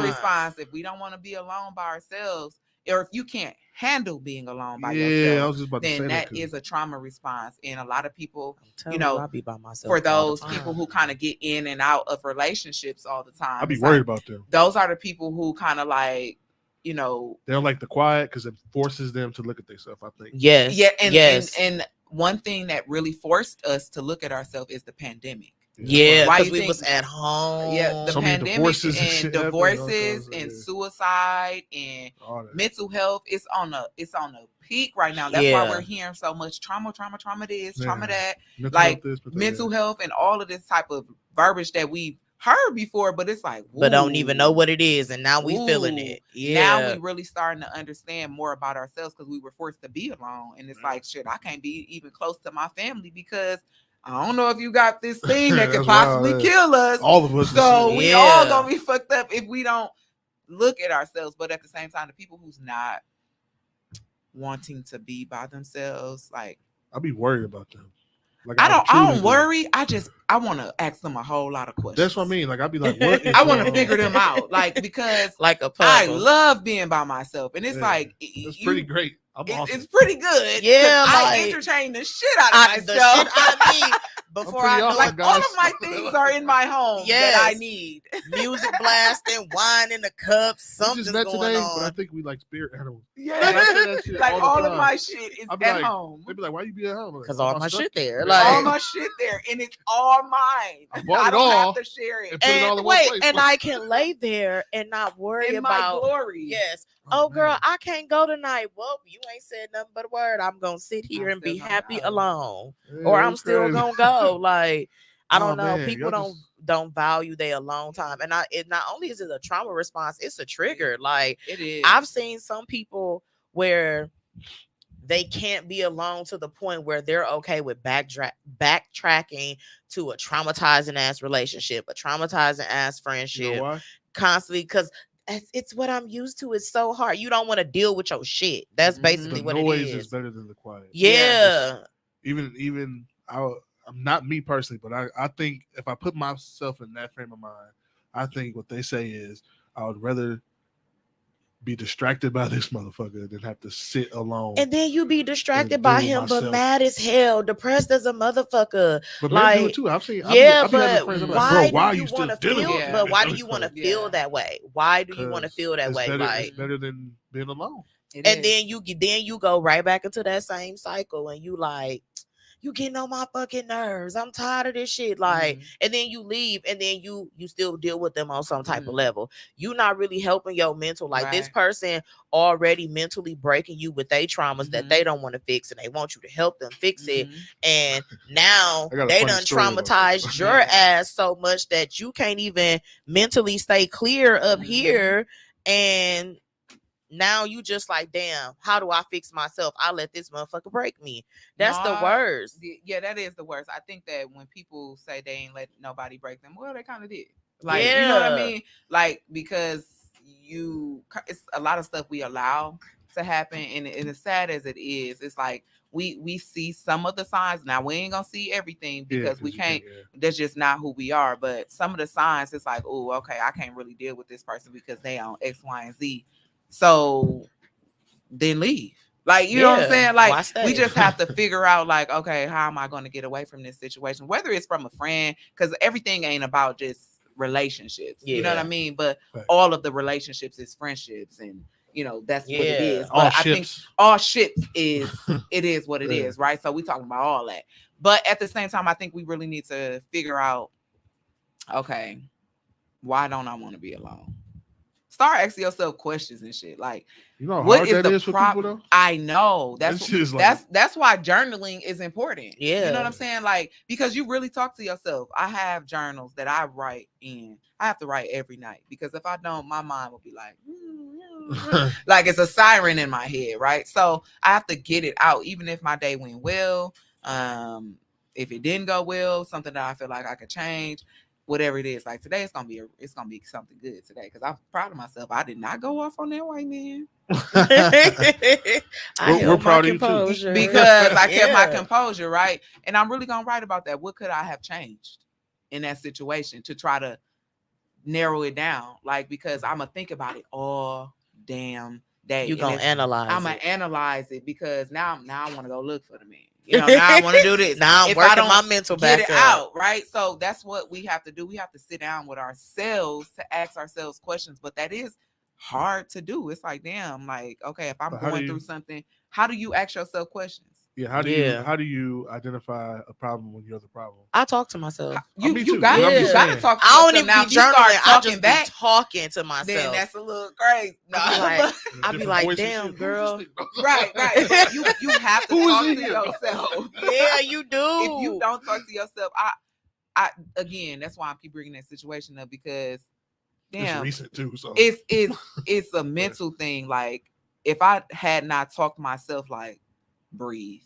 Speaker 2: response. If we don't want to be alone by ourselves, or if you can't handle being alone by yourself,
Speaker 3: I was just about to say
Speaker 2: that is a trauma response. And a lot of people,
Speaker 1: I be by myself
Speaker 2: for those people who kind of get in and out of relationships all the time,
Speaker 3: I'd be worried about them.
Speaker 2: Those are the people who kind of like, they don't
Speaker 3: like the quiet because it forces them to look at themselves, I think.
Speaker 2: Yes. Yeah. And one thing that really forced us to look at ourselves is the pandemic.
Speaker 1: Yeah,
Speaker 2: Why
Speaker 1: because
Speaker 2: you
Speaker 1: we
Speaker 2: think?
Speaker 1: was at home.
Speaker 2: Yeah, the
Speaker 3: So many
Speaker 2: pandemic
Speaker 3: divorces and
Speaker 2: and
Speaker 3: shit happening,
Speaker 2: divorces
Speaker 3: all
Speaker 2: and
Speaker 3: kinds of-
Speaker 2: suicide and
Speaker 3: all that.
Speaker 2: mental health is on a peak right now. That's why
Speaker 1: Yeah.
Speaker 2: we're hearing so much trauma this,
Speaker 3: Yeah.
Speaker 2: trauma that,
Speaker 3: Mental
Speaker 2: like
Speaker 3: health this,
Speaker 2: mental
Speaker 3: that.
Speaker 2: health and all of this type of verbiage that we've heard before, but it's like,
Speaker 1: But don't even know
Speaker 2: ooh,
Speaker 1: what it is, and now we feeling
Speaker 2: ooh.
Speaker 1: it.
Speaker 2: Now
Speaker 1: Yeah.
Speaker 2: we really starting to understand more about ourselves because we were forced to be alone, and it's like, shit, I can't be even close to my family because I don't know if you got this thing that could
Speaker 3: That's wild,
Speaker 2: possibly
Speaker 3: yeah.
Speaker 2: kill us.
Speaker 3: All of us.
Speaker 2: So
Speaker 3: and shit.
Speaker 2: we all gonna be fucked up if we don't look at ourselves. But at the same time, the people who's not wanting to be by themselves, like,
Speaker 3: I'll be worried about them. Like
Speaker 2: I
Speaker 3: truly
Speaker 2: don't
Speaker 3: do.
Speaker 2: worry. I want to ask them a whole lot of questions.
Speaker 3: That's what I mean. Like I'd be like, what is
Speaker 2: I want to
Speaker 3: going
Speaker 2: figure
Speaker 3: on?
Speaker 2: them out, like, because
Speaker 1: Like a
Speaker 2: I
Speaker 1: puzzle.
Speaker 2: love being by myself, and it's
Speaker 3: Yeah.
Speaker 2: like
Speaker 3: It's pretty great. I'm awesome.
Speaker 2: It's pretty good.
Speaker 1: Yeah,
Speaker 2: I
Speaker 1: like-
Speaker 2: entertain the shit out of
Speaker 1: The
Speaker 2: myself.
Speaker 1: shit out of me before
Speaker 3: pretty
Speaker 1: I know
Speaker 3: awesome,
Speaker 1: it.
Speaker 2: Like
Speaker 3: guys.
Speaker 2: all of my things are in my home that I
Speaker 1: Yes.
Speaker 2: need.
Speaker 1: Music blasting, wine in the cups,
Speaker 3: We
Speaker 1: something's
Speaker 3: just met
Speaker 1: going
Speaker 3: today,
Speaker 1: on.
Speaker 3: but I think we like spirit animals.
Speaker 2: Yeah,
Speaker 3: I say that shit
Speaker 2: like
Speaker 3: the
Speaker 2: all of
Speaker 3: time.
Speaker 2: my shit is
Speaker 3: I'll
Speaker 2: at
Speaker 3: be like,
Speaker 2: home.
Speaker 3: They'd be like, why you be at home?
Speaker 1: Because all
Speaker 3: I'm
Speaker 1: my
Speaker 3: stuck.
Speaker 1: shit there.
Speaker 3: Yeah.
Speaker 2: All
Speaker 1: Like,
Speaker 2: my shit there, and it's all mine.
Speaker 3: I bought it
Speaker 2: don't
Speaker 3: all
Speaker 2: have to share it.
Speaker 3: and put it all in one
Speaker 1: wait,
Speaker 3: place.
Speaker 1: and I can lay there and not worry
Speaker 2: In my
Speaker 1: about.
Speaker 2: glory.
Speaker 1: Yes.
Speaker 3: Oh,
Speaker 1: Oh, girl,
Speaker 3: man.
Speaker 1: I can't go tonight. Well, you ain't said nothing but a word. I'm gonna sit here
Speaker 2: I'm
Speaker 1: and be
Speaker 2: still gonna
Speaker 1: happy
Speaker 2: go.
Speaker 1: alone,
Speaker 3: Yeah,
Speaker 1: or I'm
Speaker 3: that's
Speaker 1: still
Speaker 3: crazy.
Speaker 1: gonna go. Like, I don't
Speaker 3: Oh,
Speaker 1: know.
Speaker 3: man,
Speaker 1: People
Speaker 3: y'all
Speaker 1: don't value their alone time, and it not only is it a trauma response, it's a trigger. Like,
Speaker 2: It is.
Speaker 1: I've seen some people where they can't be alone to the point where they're okay with backtracking to a traumatizing ass relationship, a traumatizing ass friendship,
Speaker 3: You know why?
Speaker 1: constantly, because it's what I'm used to. It's so hard. You don't want to deal with your shit. That's basically
Speaker 3: The
Speaker 1: what
Speaker 3: noise
Speaker 1: it
Speaker 3: is better than the quiet.
Speaker 1: Yeah.
Speaker 3: Even I'm not me personally, but I think if I put myself in that frame of mind, I think what they say is I would rather be distracted by this motherfucker than have to sit alone.
Speaker 1: And then you be distracted
Speaker 3: and
Speaker 1: by
Speaker 3: deal
Speaker 1: him,
Speaker 3: with
Speaker 1: but
Speaker 3: myself.
Speaker 1: mad as hell, depressed as a motherfucker.
Speaker 3: But men do
Speaker 1: Like,
Speaker 3: it too. I've seen.
Speaker 1: yeah,
Speaker 3: I be having
Speaker 1: but
Speaker 3: friends. I'm like,
Speaker 1: why
Speaker 3: bro, why
Speaker 1: do
Speaker 3: are you still
Speaker 1: want to
Speaker 3: dealing
Speaker 1: feel?
Speaker 3: with
Speaker 2: Yeah.
Speaker 3: me?
Speaker 1: But why do you want to feel
Speaker 2: Yeah.
Speaker 1: that way? Why do you want to feel that
Speaker 3: it's
Speaker 1: way?
Speaker 3: better,
Speaker 1: Like,
Speaker 3: it's better than being alone.
Speaker 2: It
Speaker 1: and
Speaker 2: is.
Speaker 1: then you go right back into that same cycle, and you like, you getting on my fucking nerves. I'm tired of this shit. Like, and then you leave, and then you still deal with them on some type of level. You not really helping your mental. Like, this
Speaker 2: Right.
Speaker 1: person already mentally breaking you with their traumas that they don't want to fix, and they want you to help them fix it. And now
Speaker 3: I got a
Speaker 1: they
Speaker 3: funny
Speaker 1: done
Speaker 3: story about
Speaker 1: traumatized
Speaker 3: that.
Speaker 1: your ass so much that you can't even mentally stay clear up here. And now you just like, damn, how do I fix myself? I let this motherfucker break me. That's the worst.
Speaker 2: Yeah, that is the worst. I think that when people say they ain't let nobody break them, well, they kind of did. Like, you know what I
Speaker 1: Yeah.
Speaker 2: mean? Like, because it's a lot of stuff we allow to happen, and as sad as it is, it's like we see some of the signs. Now we ain't gonna see everything because we can't. That's just not who we are. But some of the signs, it's like, oh, okay, I can't really deal with this person because they on X, Y, and Z. So then leave. Like, you know what I'm saying? Like, we just have to figure out, like, okay, how am I going to get away from this situation? Whether it's from a friend, because everything ain't about just relationships. You know what I mean? But all of the relationships is friendships, and that's what it is. But I think all ships is it is what it is, right? So we talking about all that. But at the same time, I think we really need to figure out, okay, why don't I want to be alone? Start asking yourself questions and shit. Like,
Speaker 3: what is the problem?
Speaker 2: I know that's why journaling is important.
Speaker 1: Yeah,
Speaker 2: you know what I'm saying? Like, because you really talk to yourself. I have journals that I write in. I have to write every night because if I don't, my mind will be like, like it's a siren in my head, right? So I have to get it out, even if my day went well. If it didn't go well, something that I feel like I could change. Whatever it is, like today, it's gonna be something good today because I'm proud of myself. I did not go off on that white man.
Speaker 3: We're proud of you too
Speaker 2: because I kept my composure, right? And I'm really gonna write about that. What could I have changed in that situation to try to narrow it down? Like, because I'm gonna think about it all damn day.
Speaker 1: You gonna analyze?
Speaker 2: I'm gonna analyze it because now I want to go look for the man. Now I want to do this.
Speaker 1: Now I'm working my mental back
Speaker 2: get it out, right? So that's what we have to do. We have to sit down with ourselves to ask ourselves questions, but that is hard to do. It's like, damn, like, okay, if I'm going through something, how do you ask yourself questions?
Speaker 3: Yeah, how do you identify a problem when you're the problem?
Speaker 1: I talk to myself.
Speaker 2: You
Speaker 3: me too.
Speaker 2: got
Speaker 3: But I'm
Speaker 2: you
Speaker 3: just
Speaker 2: got to
Speaker 3: saying.
Speaker 2: talk to
Speaker 1: I don't
Speaker 2: yourself.
Speaker 1: even
Speaker 2: Now,
Speaker 1: be
Speaker 2: if you start
Speaker 1: journaling. I
Speaker 2: talking
Speaker 1: just
Speaker 2: back,
Speaker 1: be talking to
Speaker 2: then
Speaker 1: myself.
Speaker 2: that's a little crazy. No,
Speaker 1: I be like,
Speaker 3: Voices,
Speaker 1: damn,
Speaker 3: shit.
Speaker 1: girl.
Speaker 2: right. But you have to
Speaker 3: Who is
Speaker 2: talk
Speaker 3: in
Speaker 2: to
Speaker 3: here?
Speaker 2: yourself.
Speaker 1: Yeah, you do.
Speaker 2: If you don't talk to yourself, I again, that's why I keep bringing that situation up, because damn,
Speaker 3: it's recent too. So
Speaker 2: it's a mental thing. Like, if I had not talked to myself, like, breathe,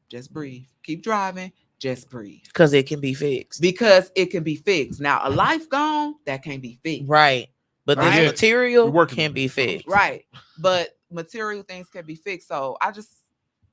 Speaker 2: just breathe, keep driving, just breathe,
Speaker 1: because it can be fixed.
Speaker 2: because it can be fixed. Now, a life gone, that can't be fixed,
Speaker 1: Right. But
Speaker 3: Not
Speaker 1: this
Speaker 3: yet.
Speaker 1: material
Speaker 3: We're working
Speaker 1: can
Speaker 3: on
Speaker 1: be
Speaker 3: it.
Speaker 1: fixed.
Speaker 2: right? But material things can be fixed. So I just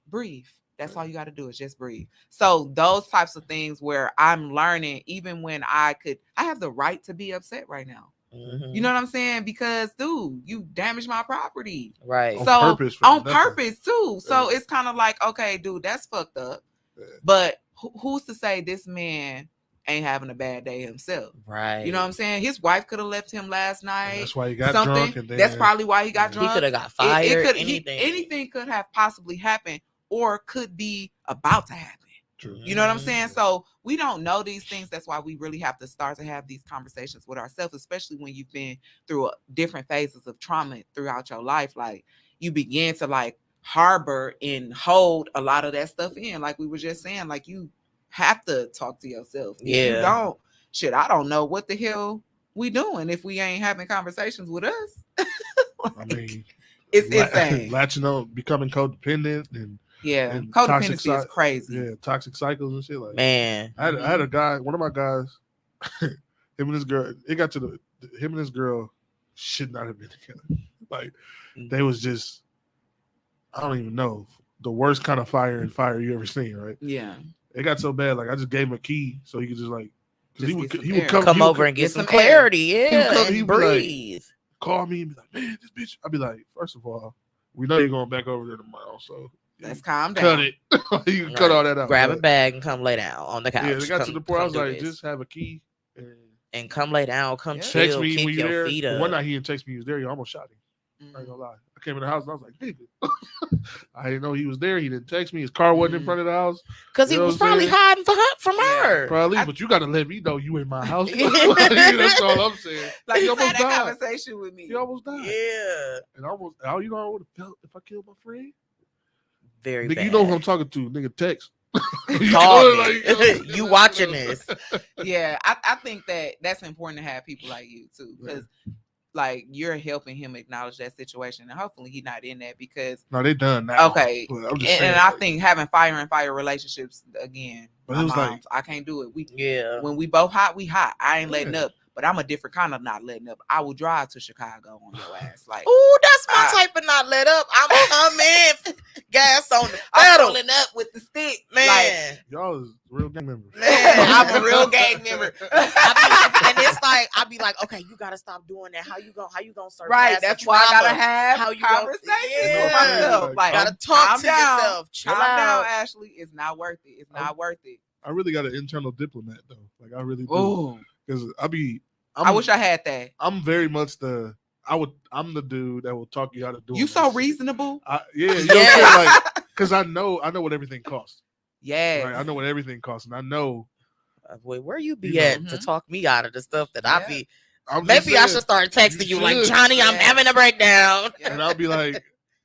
Speaker 2: breathe. That's all you got to do is just breathe. So those types of things where I'm learning, even when I have the right to be upset right now.
Speaker 1: Mhm.
Speaker 2: You know what I'm saying? Because, dude, you damaged my property.
Speaker 1: Right.
Speaker 3: On
Speaker 2: So
Speaker 3: purpose for
Speaker 2: on
Speaker 3: nothing.
Speaker 2: purpose too. So
Speaker 3: Yeah.
Speaker 2: it's kind of like, okay, dude, that's fucked up.
Speaker 3: Yeah.
Speaker 2: But who's to say this man ain't having a bad day himself?
Speaker 1: Right.
Speaker 2: You know what I'm saying? His wife could have left him last night.
Speaker 3: And that's why he got
Speaker 2: something.
Speaker 3: drunk. And then,
Speaker 2: That's probably why he got
Speaker 1: He
Speaker 2: drunk.
Speaker 1: could have got fired.
Speaker 2: Anything. Anything could have possibly happened, or could be about to happen.
Speaker 3: True.
Speaker 2: You know what I'm saying? So we don't know these things. That's why we really have to start to have these conversations with ourselves, especially when you've been through different phases of trauma throughout your life. Like, you begin to like harbor and hold a lot of that stuff in. Like we were just saying, like, you have to talk to yourself. If you don't, shit, I don't know what the hell we doing if we ain't having conversations with us.
Speaker 3: I mean,
Speaker 2: it's insane.
Speaker 3: Latching on, becoming codependent, and and
Speaker 2: codependency is crazy.
Speaker 3: Yeah, toxic cycles and shit. Like,
Speaker 1: man,
Speaker 3: I had a guy, one of my guys, him and this girl. It got to him and this girl should not have been together. Like, they was just, I don't even know, the worst kind of fire you ever seen, right?
Speaker 2: Yeah.
Speaker 3: It got so bad, like, I just gave him a key so he could just like,
Speaker 2: just
Speaker 3: he would
Speaker 1: come over and get some clarity. Yeah,
Speaker 3: he would
Speaker 1: breathe.
Speaker 3: Like, call me and be like, man, this bitch. I'd be like, first of all, we know you're going back over there tomorrow, so
Speaker 2: let's calm down.
Speaker 3: Cut it. You can cut all that out.
Speaker 1: Grab a bag and come lay down on the couch.
Speaker 3: Yeah, they got to the point I was like, just have a key
Speaker 1: and come lay down, come chill,
Speaker 3: text me
Speaker 1: kick
Speaker 3: when you're
Speaker 1: your
Speaker 3: there.
Speaker 1: feet up.
Speaker 3: One night he didn't text me, he was there. He almost shot him. I ain't gonna lie. I came in the house and I was like, nigga. I didn't know he was there. He didn't text me. His car wasn't in front of the house.
Speaker 1: Because he was probably hiding from her.
Speaker 3: Probably, but you got to let me know you in my house. That's all I'm saying.
Speaker 2: Like,
Speaker 3: he
Speaker 2: almost had that
Speaker 3: died.
Speaker 2: conversation with me.
Speaker 3: He almost died.
Speaker 1: Yeah.
Speaker 3: And almost, how you know I would have felt if I killed my friend?
Speaker 1: Very
Speaker 3: nigga,
Speaker 1: bad.
Speaker 3: you know who I'm talking to. Nigga, text.
Speaker 1: You watching this.
Speaker 2: Yeah, I think that's important to have people like you too, because like, you're helping him acknowledge that situation, and hopefully he's not in that, because
Speaker 3: no, they done now.
Speaker 2: Okay, and I think having fire relationships again.
Speaker 3: But it was like,
Speaker 2: I can't do it.
Speaker 1: When
Speaker 2: we both hot, we hot. I ain't letting up. But I'm a different kind of not letting up. I will drive to Chicago on your ass. Like,
Speaker 1: ooh, that's my type of not let up. I'm in gas on the pedal.
Speaker 2: I'm pulling up with the stick.
Speaker 1: Man.
Speaker 2: Like,
Speaker 3: y'all is real gang members.
Speaker 2: Man, I'm a real gang member.
Speaker 1: And it's like, I'll be like, okay, you gotta stop doing that. How you gonna surpass
Speaker 2: right? That's why I gotta have conversations with myself. Like,
Speaker 1: gotta talk to yourself.
Speaker 2: Calm down, Ashley. It's not worth it. It's not worth it.
Speaker 3: I really got an internal diplomat though. Like, I really do. Because
Speaker 2: I wish I had that.
Speaker 3: I'm very much I'm the dude that will talk you how to do it.
Speaker 2: You so reasonable.
Speaker 3: You know what I'm saying? Like, because I know what everything costs.
Speaker 2: Yeah.
Speaker 3: Right? I know what everything costs, and I know.
Speaker 1: Wait, where you be at to talk me out of the stuff that I be?
Speaker 3: Maybe
Speaker 1: I should start texting you like, Johnny, I'm having a breakdown.
Speaker 3: And I'll be like,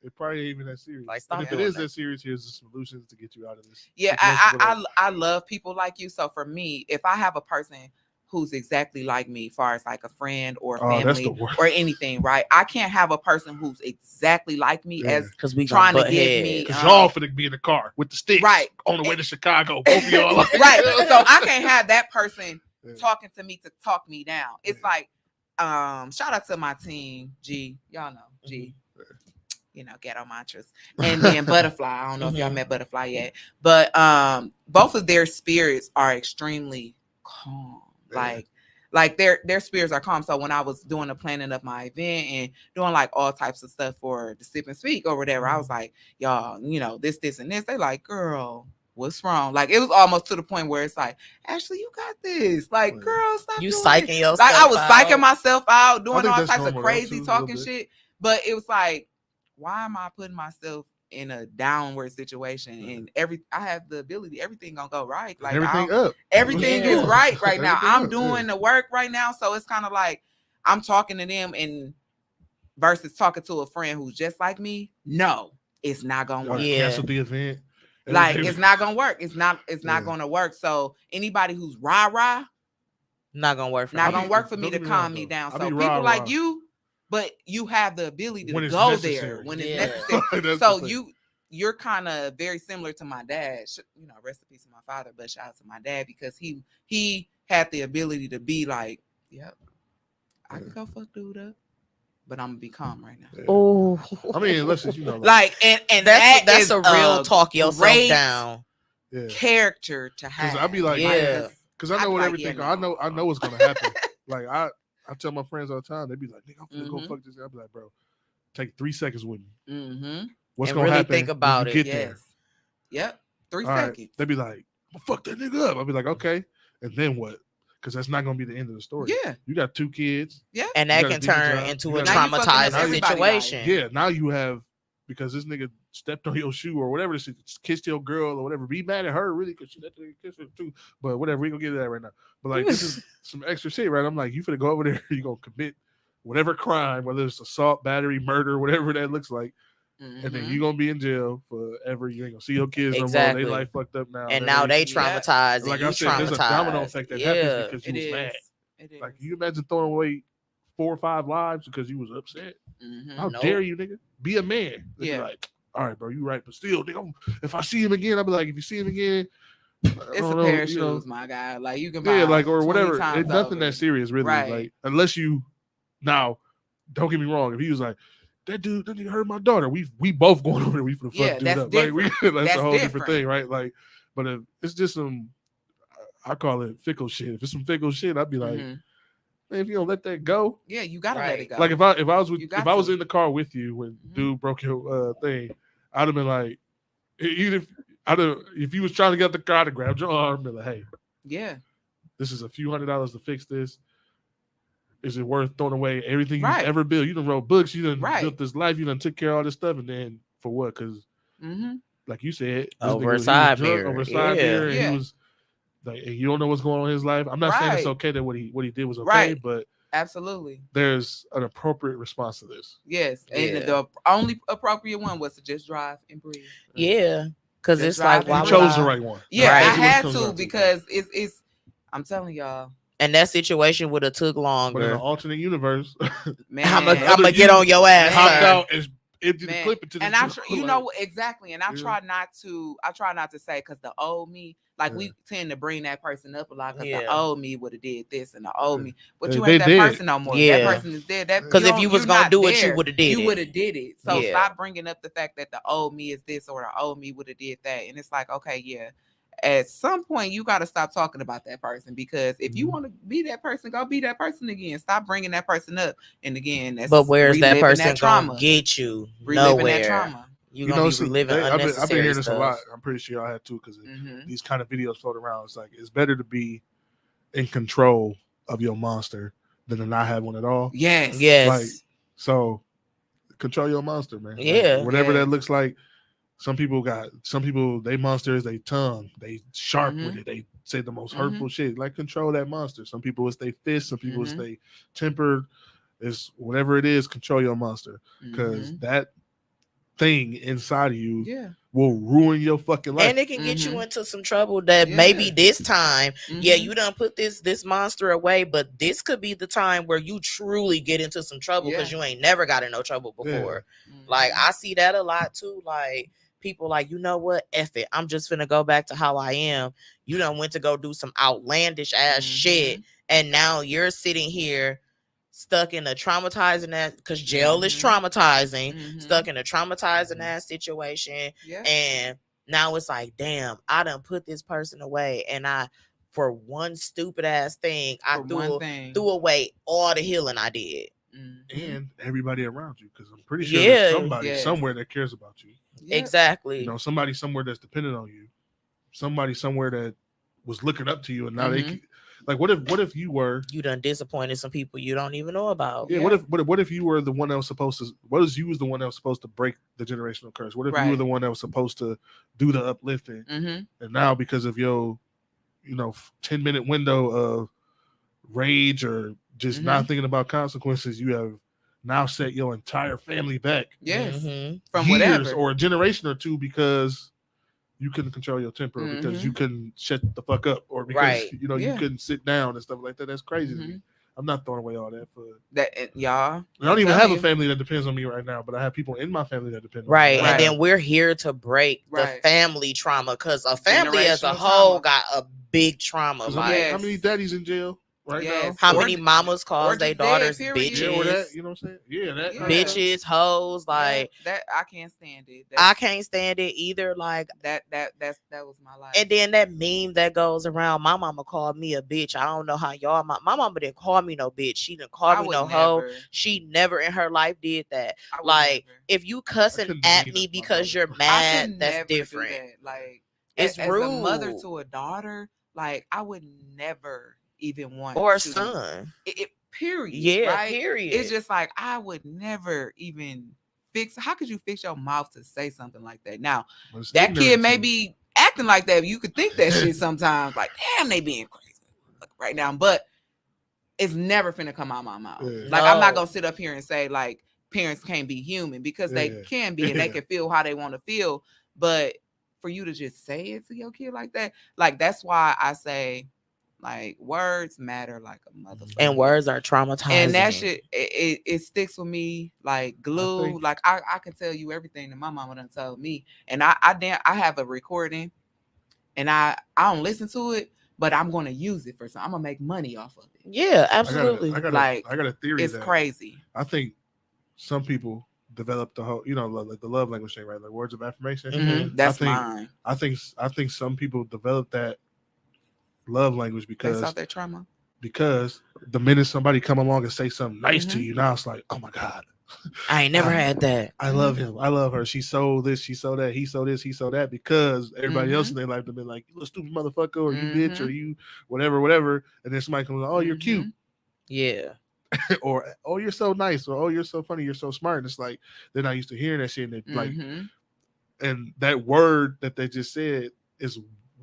Speaker 3: it probably ain't even that serious.
Speaker 1: Like,
Speaker 3: if it is that serious, here's the solutions to get you out of this.
Speaker 2: Yeah, I love people like you. So for me, if I have a person who's exactly like me, as far as like a friend or family or anything, right? I can't have a person who's exactly like me as
Speaker 1: because we
Speaker 2: trying to give me.
Speaker 3: Because y'all finna be in the car with the sticks,
Speaker 2: right,
Speaker 3: on the way to Chicago. Both of y'all, like,
Speaker 2: right? So I can't have that person talking to me to talk me down. It's like, shout out to my team, G. Y'all know G. You know, Ghetto mantras, and then Butterfly. I don't know if y'all met Butterfly yet, but both of their spirits are extremely calm. Like their spirits are calm. So when I was doing the planning of my event and doing like all types of stuff for the Sip and Speak or whatever, I was like, y'all, you know, this, and this. They like, girl, what's wrong? Like, it was almost to the point where it's like, Ashley, you got this. Like, girl, stop.
Speaker 1: You psyching yourself.
Speaker 2: Like, I was psyching myself out, doing all types of
Speaker 3: normal,
Speaker 2: crazy talking shit. But it was like, why am I putting myself in a downward situation, and I have the ability, everything gonna go right. Like
Speaker 3: everything up.
Speaker 2: Everything is right right now.
Speaker 3: Everything
Speaker 2: I'm
Speaker 3: up,
Speaker 2: doing the work right now, so it's kind of like I'm talking to them and versus talking to a friend who's just like me. No, it's not gonna work.
Speaker 3: Cancel the event.
Speaker 2: Like it's not gonna work. It's not gonna work. So anybody who's rah,
Speaker 1: not gonna work for
Speaker 2: me to calm me down. So people like you, but you have the ability to go there when it's necessary. So you're kind of very similar to my dad. You know, rest in peace to my father, but shout out to my dad because he had the ability to be like, yep, I can go fuck dude up, but I'm gonna be calm right now.
Speaker 3: Yeah. Oh, I mean, unless it's, you know,
Speaker 2: like and that's
Speaker 1: a real talk yourself down
Speaker 2: character to have.
Speaker 3: I'll be like, because I know what everything. I know what's gonna happen. Like I tell my friends all the time, they be like, "Nigga, I'm gonna go fuck this." I'll be like, "Bro, take 3 seconds with me. What's
Speaker 1: and
Speaker 3: gonna
Speaker 1: really
Speaker 3: happen?
Speaker 1: Think about
Speaker 3: when you get there.
Speaker 2: Yep, 3 seconds.
Speaker 3: Right. They be like, well, "Fuck that nigga up." I'll be like, "Okay," and then what? Because that's not gonna be the end of the story.
Speaker 2: Yeah,
Speaker 3: you got 2 kids.
Speaker 2: Yeah,
Speaker 1: and that can turn into a traumatizing situation.
Speaker 3: Yeah, now you have. Because this nigga stepped on your shoe or whatever, this kissed your girl or whatever. Be mad at her, really, because she let the kiss her too. But whatever, we gonna get to that right now. But like, this is some extra shit, right? I'm like, you finna go over there, you gonna commit whatever crime, whether it's assault, battery, murder, whatever that looks like, and then you gonna be in jail forever. You ain't gonna see your kids no more. They life fucked up now,
Speaker 1: and now they traumatized. And
Speaker 3: like
Speaker 1: I
Speaker 3: said, there's a domino effect that happens because you was mad. Like, you imagine throwing away 4 or 5 lives because you was upset? How dare you, nigga? Be a man. Like, all right, bro, you right, but still, nigga, if I see him again, I'll be like, if you see him again,
Speaker 2: it's a pair of shoes, my guy. Like, you can buy
Speaker 3: like, or whatever. It's nothing that serious, really. Right. Like, unless you now, don't get me wrong. If he was like, that nigga hurt my daughter, we both going over there, we finna fuck dude up. Like, that's a whole different thing, right? Like, but if it's just some, I call it fickle shit. If it's some fickle shit, I'd be like, man, if you don't let that go,
Speaker 2: you gotta let it go.
Speaker 3: Like if I was in the car with you when dude broke your thing, I'd have been like, even if you was trying to get the car, I'd have grabbed your arm and be like, hey, this is a few $100s to fix this. Is it worth throwing away everything you ever built? You done wrote books, you done built this life, you done took care of all this stuff, and then for what? Because like you said,
Speaker 1: over a side mirror,
Speaker 3: and he was like, and you don't know what's going on in his life. I'm not saying it's okay that what he did was okay, but
Speaker 2: absolutely,
Speaker 3: there's an appropriate response to this.
Speaker 2: Yes, and the only appropriate one was to just drive and breathe.
Speaker 1: Yeah, because it's like,
Speaker 3: why chose the right one?
Speaker 2: Yeah, I had to because it's. I'm telling y'all.
Speaker 1: And that situation would have took longer.
Speaker 3: But in an alternate universe,
Speaker 1: man, I'm gonna get on your ass.
Speaker 3: Hopped out and empty the clip into the
Speaker 2: and you know exactly. And I try not to say because the old me. Like, we tend to bring that person up a lot because the old me would have did this and the old me. But you ain't that person no more. That person is dead.
Speaker 1: Because if you was going to do it, you would have did it.
Speaker 2: You would have did it. So stop bringing up the fact that the old me is this or the old me would have did that. And it's like, okay, at some point, you got to stop talking about that person because if you want to be that person, go be that person again. Stop bringing that person up. And again, that's
Speaker 1: but where's that person going to get you?
Speaker 2: Reliving that trauma.
Speaker 1: You're going to be reliving unnecessary
Speaker 3: I've been hearing
Speaker 1: stuff.
Speaker 3: this a lot. I'm pretty sure y'all had too because these kind of videos float around. It's like, it's better to be in control of your monster than to not have one at all.
Speaker 2: Yes.
Speaker 3: Like, so control your monster, man.
Speaker 1: Yeah.
Speaker 3: Like, whatever that looks like. Some people, they monsters, they tongue, they sharp with it. They say the most hurtful shit. Like, control that monster. Some people it's they fist. Some people it's they tempered. It's whatever it is, control your monster. Because that thing inside of you will ruin your fucking life.
Speaker 1: And it can get you into some trouble that maybe this time, you done put this monster away, but this could be the time where you truly get into some trouble because you ain't never got in no trouble before. Like, I see that a lot too. Like, people like, you know what? F it. I'm just finna go back to how I am. You done went to go do some outlandish ass shit. And now you're sitting here stuck in a traumatizing ass, because jail is traumatizing, stuck in a traumatizing ass situation. And now it's like, damn, I done put this person away. And I, for one stupid ass thing, I threw away all the healing I did.
Speaker 3: And everybody around you, because I'm pretty sure there's somebody somewhere that cares about you.
Speaker 1: Exactly.
Speaker 3: You know, somebody somewhere that's dependent on you. Somebody somewhere that was looking up to you, and now they, Like, what if you were?
Speaker 1: You done disappointed some people you don't even know about.
Speaker 3: Yeah. What if you were the one that was supposed to? What if you was the one that was supposed to break the generational curse? What if you were the one that was supposed to do the uplifting? And now because of your, 10-minute window of rage or just not thinking about consequences, you have now set your entire family back.
Speaker 2: Yes.
Speaker 3: From years whatever. Or a generation or two because you couldn't control your temper, because you couldn't shut the fuck up, or because you couldn't sit down and stuff like that. That's crazy to me. I'm not throwing away all that for
Speaker 2: that, y'all.
Speaker 3: I don't even have a family that depends on me right now, but I have people in my family that depend on me.
Speaker 1: Right. And then we're here to break the family trauma, because a family as a whole got a big trauma.
Speaker 3: Like, how many daddies in jail right now?
Speaker 1: How many mamas calls their daughters bitches?
Speaker 3: Yeah, or that, you know what I'm saying? Yeah, that
Speaker 1: bitches, hoes, like
Speaker 2: that. I can't stand it.
Speaker 1: I can't stand it either. Like
Speaker 2: that was my life.
Speaker 1: And then that meme that goes around, my mama called me a bitch. I don't know how y'all. My mama didn't call me no bitch. She didn't call me no hoe. She never in her life did that. Like, if you cussing at me because you're mad, that's different.
Speaker 2: Like,
Speaker 1: it's rude.
Speaker 2: As a mother to a daughter, like, I would never even want
Speaker 1: or son.
Speaker 2: Period.
Speaker 1: Yeah,
Speaker 2: right?
Speaker 1: period.
Speaker 2: It's just like, I would never even fix. How could you fix your mouth to say something like that? Now, that kid may be acting like that. You could think that shit sometimes, like, damn, they being crazy right now, but it's never finna come out my mouth. Like, I'm not gonna sit up here and say, like, parents can't be human, because they can be, and they can feel how they want to feel. But for you to just say it to your kid like that, like, that's why I say, like, words matter like a motherfucker.
Speaker 1: And words are traumatizing.
Speaker 2: And that shit, it sticks with me like glue. Like, I can tell you everything that my mama done told me. And I have a recording, and I don't listen to it, but I'm gonna use it for something. I'm gonna make money off of it.
Speaker 1: Yeah, absolutely.
Speaker 3: I got a theory.
Speaker 2: It's crazy.
Speaker 3: I think some people develop the whole, like the love language thing, right? Like words of affirmation.
Speaker 2: That's mine.
Speaker 3: I think some people develop that love language because
Speaker 2: based off their trauma.
Speaker 3: Because the minute somebody come along and say something nice to you, now it's like, oh my God,
Speaker 1: I ain't never had that.
Speaker 3: I love him. I love her. She sold this. She sold that. He sold this. He sold that. Because everybody else in their life have been like, you little stupid motherfucker, or you bitch, or you whatever. And then somebody comes, oh, you're cute.
Speaker 1: Yeah.
Speaker 3: Or, oh, you're so nice. Or, oh, you're so funny. You're so smart. And it's like, they're not used to hearing that shit. And like, and that word that they just said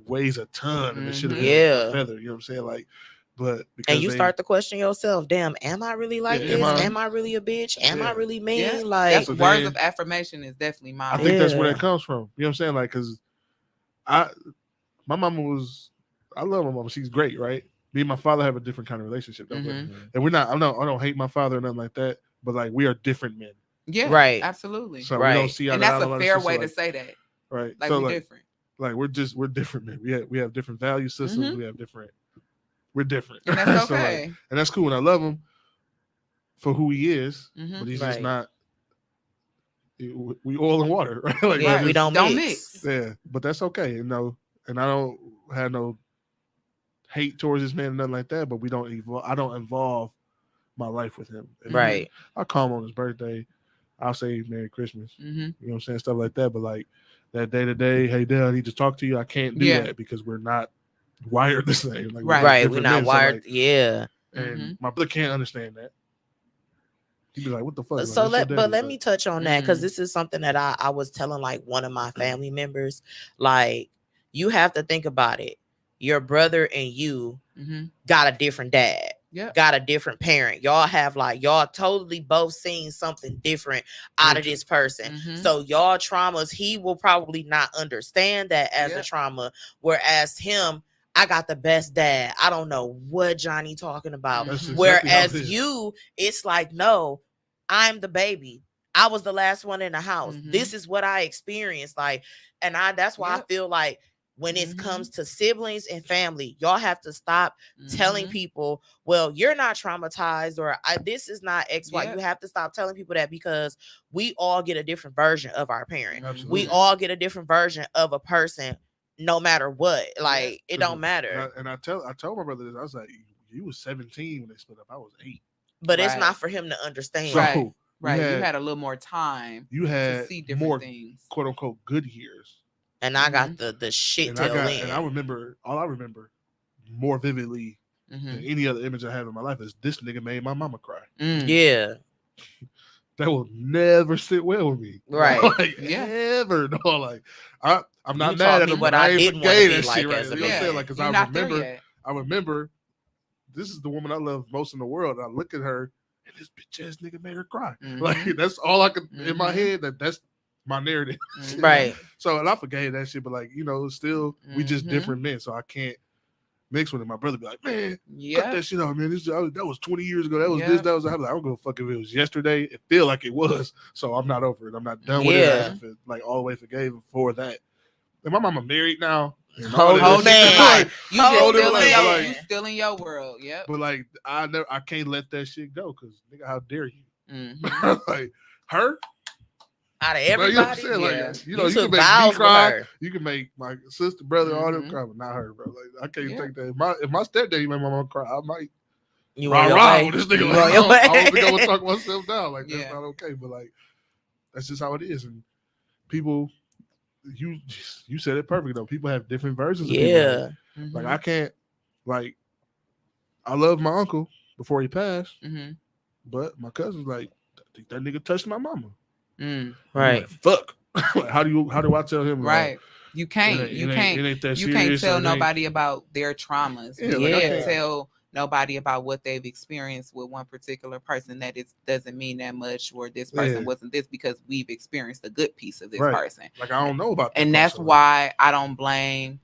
Speaker 3: weighs a ton, and it should have been a feather. You know what I'm saying? Like, but because
Speaker 1: and you start to question yourself, damn, am I really like this? Am I really a bitch? Am I really mean?
Speaker 2: Yeah.
Speaker 1: Like,
Speaker 2: that's words of affirmation is definitely mine.
Speaker 3: I think that's where that comes from. You know what I'm saying? Like, because my mama I love my mama. She's great, right? Me and my father have a different kind of relationship, though. And we're not. I don't hate my father or nothing like that. But like, we are different men.
Speaker 2: Yeah, right. Absolutely.
Speaker 3: So we don't see,
Speaker 2: and that's a fair way to say that.
Speaker 3: Right.
Speaker 2: Like, we're different.
Speaker 3: Like, we're different men. We have different value systems. We're different.
Speaker 2: And that's okay.
Speaker 3: So and that's cool. And I love him for who he is, but he's just not. We oil and water, right? Like,
Speaker 1: we don't mix.
Speaker 3: Yeah, but that's okay. And I don't have no hate towards this man or nothing like that. But I don't involve my life with him.
Speaker 1: Right.
Speaker 3: I'll call him on his birthday. I'll say Merry Christmas. You know what I'm saying? Stuff like that. But like that day to day, hey Dad, I need to talk to you. I can't do that because we're not wired the same. Like,
Speaker 1: we're not wired.
Speaker 3: And my brother can't understand that. He'd be like, what the fuck?
Speaker 1: So let me touch on that, because this is something that I was telling like one of my family members. Like, you have to think about it. Your brother and you got a different dad. Got a different parent. Y'all have y'all totally both seen something different out of this person. So y'all traumas, he will probably not understand that as a trauma. Whereas him, I got the best dad. I don't know what Johnny talking about. Whereas you, it's like, no, I'm the baby. I was the last one in the house. This is what I experienced. Like, and that's why I feel like when it comes to siblings and family, y'all have to stop telling people, well, you're not traumatized, or this is not X, Y. You have to stop telling people that, because we all get a different version of our parent. We all get a different version of a person, no matter what. Like, it don't matter.
Speaker 3: And I told my brother this. I was like, you was 17 when they split up. I was 8.
Speaker 1: But it's not for him to understand.
Speaker 3: So,
Speaker 2: right. You had a little more time.
Speaker 3: You had
Speaker 2: to see different
Speaker 3: more
Speaker 2: things,
Speaker 3: quote unquote, good years.
Speaker 1: And I got the shit till then.
Speaker 3: And I remember more vividly And any other image I have in my life is this nigga made my mama cry.
Speaker 1: Yeah.
Speaker 3: That will never sit well with me.
Speaker 1: Right.
Speaker 3: Like, ever. No, like, I'm not
Speaker 1: You
Speaker 3: mad
Speaker 1: taught
Speaker 3: at
Speaker 1: me
Speaker 3: him,
Speaker 1: what
Speaker 3: but I
Speaker 1: I
Speaker 3: ain't
Speaker 1: didn't want to
Speaker 3: forgave
Speaker 1: be
Speaker 3: that
Speaker 1: like
Speaker 3: shit right.
Speaker 1: as a
Speaker 3: You know what I'm saying?
Speaker 1: man.
Speaker 3: Like, because
Speaker 2: You're not there yet.
Speaker 3: I remember this is the woman I love most in the world. I look at her and this bitch ass nigga made her cry. Like, that's all I could in my head. That's my narrative.
Speaker 1: Right.
Speaker 3: So, and I forgave that shit, but like, you know, still we just different men, so I can't mix with it. My brother be like, man, cut that shit out, man. That was 20 years ago. That was this, that was that. I don't give a fuck if it was yesterday. It feel like it was. So I'm not over it. I'm not done with it. I haven't, like, all the way forgave him for that. And my mama married now.
Speaker 1: Whole man.
Speaker 2: Like, you
Speaker 3: like,
Speaker 2: still in your world. Yep.
Speaker 3: But like, I can't let that shit go because nigga, how dare you? Like, her.
Speaker 1: Out of everybody,
Speaker 3: you know what I'm saying? Like, you
Speaker 1: took
Speaker 3: can make
Speaker 1: vows
Speaker 3: me cry,
Speaker 1: with her.
Speaker 3: you can make my sister, brother, all them cry, but not her, bro. Like, I can't take that. If my stepdaddy made my mom cry, I might rah with this nigga. Like, I don't think I would talk myself down. Like, that's not okay. But like, that's just how it is. And people, you said it perfect though. People have different versions of people. Like, I can't, like, I love my uncle before he passed, but my cousin's like, I think that nigga touched my mama.
Speaker 1: Right.
Speaker 3: Like, fuck. Like, how do I tell him?
Speaker 2: Right. You can't. You can't tell nobody about their traumas. You can't tell nobody about what they've experienced with one particular person. That it doesn't mean that much, or this person wasn't this, because we've experienced a good piece of this person.
Speaker 3: Like, I don't know about that.
Speaker 2: And that's why I don't blame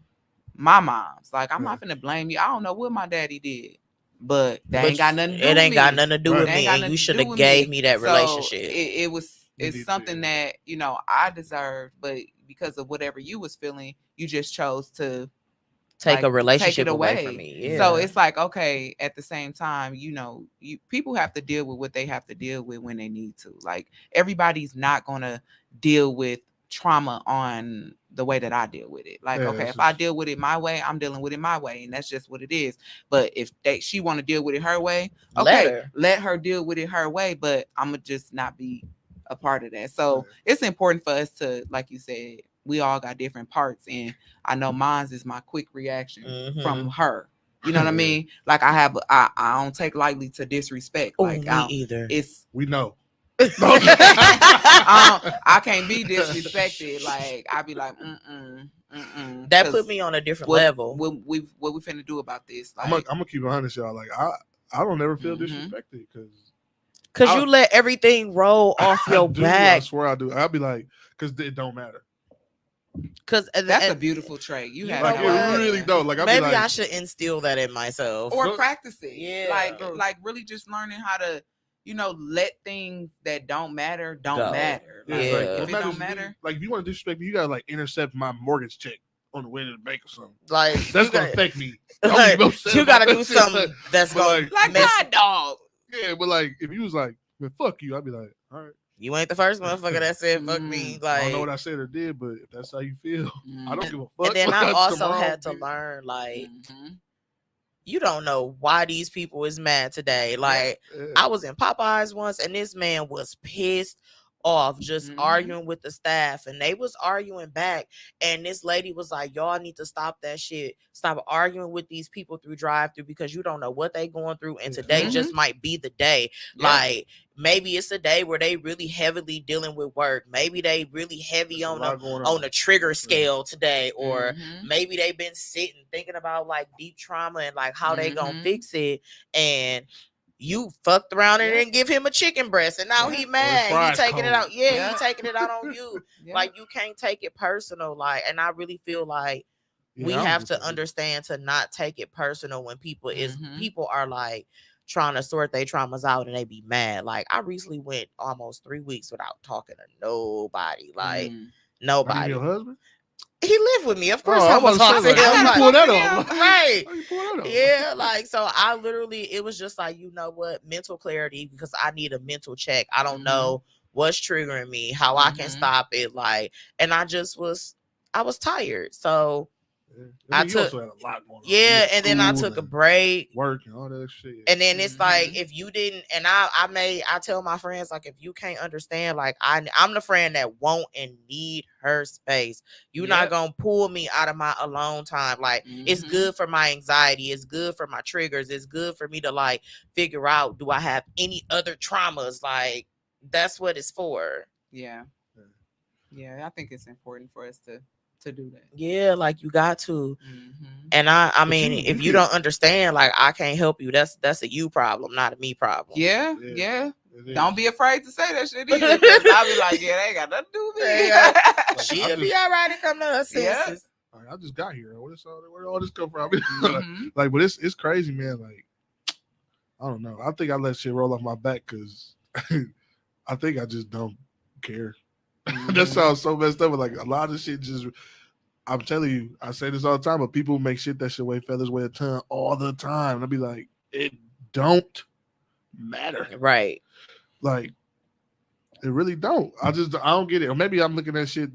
Speaker 2: my moms. Like, I'm not gonna blame you. I don't know what my daddy did. But that ain't got nothing to do with me.
Speaker 1: It ain't got nothing to do with me. And you should have gave me that relationship.
Speaker 2: It's something that, you know, I deserved, but because of whatever you was feeling, you just chose to
Speaker 1: take a relationship away from me. Yeah.
Speaker 2: So it's like, okay, at the same time, you know, people have to deal with what they have to deal with when they need to. Like, everybody's not gonna deal with trauma on the way that I deal with it. Like, okay, if I deal with it my way, I'm dealing with it my way, and that's just what it is. But if she want to deal with it her way, okay, let her deal with it her way, but I'm gonna just not be a part of that. So it's important for us to, like you said, we all got different parts, and I know mine's is my quick reaction from her. You know what I mean? Like, I don't take lightly to disrespect. Like,
Speaker 1: me either.
Speaker 3: We know.
Speaker 2: I can't be disrespected. Like, I be like,
Speaker 1: That put me on a different level.
Speaker 2: What we finna do about this? Like,
Speaker 3: I'm gonna keep it honest, y'all. Like, I don't ever feel disrespected
Speaker 1: because you let everything roll off your back.
Speaker 3: I swear I do. I'll be like, because it don't matter.
Speaker 2: Because that's a beautiful trait. You have
Speaker 3: like, it really don't. Like,
Speaker 1: maybe I should instill that in myself
Speaker 2: or practice it. Yeah, like really just learning how to, you know, let things that don't matter matter. Like, if it don't matter,
Speaker 3: like, if you want to disrespect me, you gotta like intercept my mortgage check on the way to the bank or something.
Speaker 1: Like,
Speaker 3: that's gonna affect me.
Speaker 1: Like, you gotta do something that's gonna
Speaker 2: like my dog.
Speaker 3: Yeah, but like, if you was like, man, fuck you, I'd be like, all right.
Speaker 1: You ain't the first motherfucker that said fuck me. Like,
Speaker 3: I don't know what I said or did, but if that's how you feel, I don't give a fuck.
Speaker 1: And then I also had to learn, like, you don't know why these people is mad today. Like, I was in Popeyes once, and this man was pissed off, just arguing with the staff, and they was arguing back, and this lady was like, y'all need to stop that shit, stop arguing with these people through drive-through, because you don't know what they going through, and today just might be the day. Like, maybe it's a day where they really heavily dealing with work, maybe they really heavy on the trigger scale today, or maybe they've been sitting thinking about like deep trauma and like how they gonna fix it, and you fucked around and didn't give him a chicken breast, and now he mad. He taking it out. He taking it out on you. Like, you can't take it personal. Like, and I really feel like we have to understand to not take it personal when people are like trying to sort their traumas out and they be mad. Like, I recently went almost 3 weeks without talking to nobody. Like, nobody.
Speaker 3: Your husband?
Speaker 1: He lived with me. Of course, I was talking to him.
Speaker 3: How you pull that off?
Speaker 1: Right. Yeah, like, so I literally, it was just like, you know what, mental clarity, because I need a mental check. I don't know what's triggering me, how I can stop it. Like, and I was tired. So
Speaker 3: I
Speaker 1: I
Speaker 3: mean, you
Speaker 1: took
Speaker 3: also had a lot going on.
Speaker 1: yeah,
Speaker 3: You
Speaker 1: and then I
Speaker 3: school
Speaker 1: took a
Speaker 3: and
Speaker 1: break.
Speaker 3: work and all that shit.
Speaker 1: And then it's like if you didn't, and I tell my friends like if you can't understand, like I'm the friend that won't and need her space. You're not gonna pull me out of my alone time. Like it's good for my anxiety, it's good for my triggers, it's good for me to like figure out do I have any other traumas. Like that's what it's for.
Speaker 2: Yeah. Yeah, I think it's important for us to do that.
Speaker 1: Yeah, like you got to. And I mean, if you don't understand, like I can't help you. That's a you problem, not a me problem.
Speaker 2: Yeah. Don't be afraid to say that shit either. Because I'll be like, yeah, they ain't got nothing to do with me.
Speaker 3: Like,
Speaker 1: She'll be all right and come to her senses.
Speaker 3: I just got here. Where did all this come from? Like, but it's crazy, man. Like, I don't know. I think I let shit roll off my back because I think I just don't care. That sounds so messed up. But like a lot of shit just. I'm telling you, I say this all the time, but people make shit that should weigh feathers weigh a ton all the time. And I'll be like, it don't matter.
Speaker 1: Right.
Speaker 3: Like, it really don't. I don't get it. Or maybe I'm looking at shit.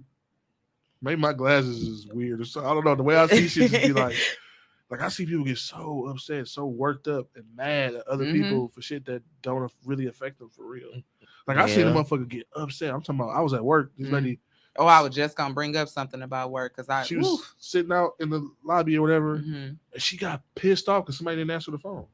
Speaker 3: Maybe my glasses is weird or so. I don't know. The way I see shit just be like I see people get so upset, so worked up and mad at other people for shit that don't really affect them for real. Like I seen a motherfucker get upset. I'm talking about I was at work. This lady.
Speaker 2: Oh, I was just gonna bring up something about work because
Speaker 3: she was sitting out in the lobby or whatever, and she got pissed off because somebody didn't answer the phone.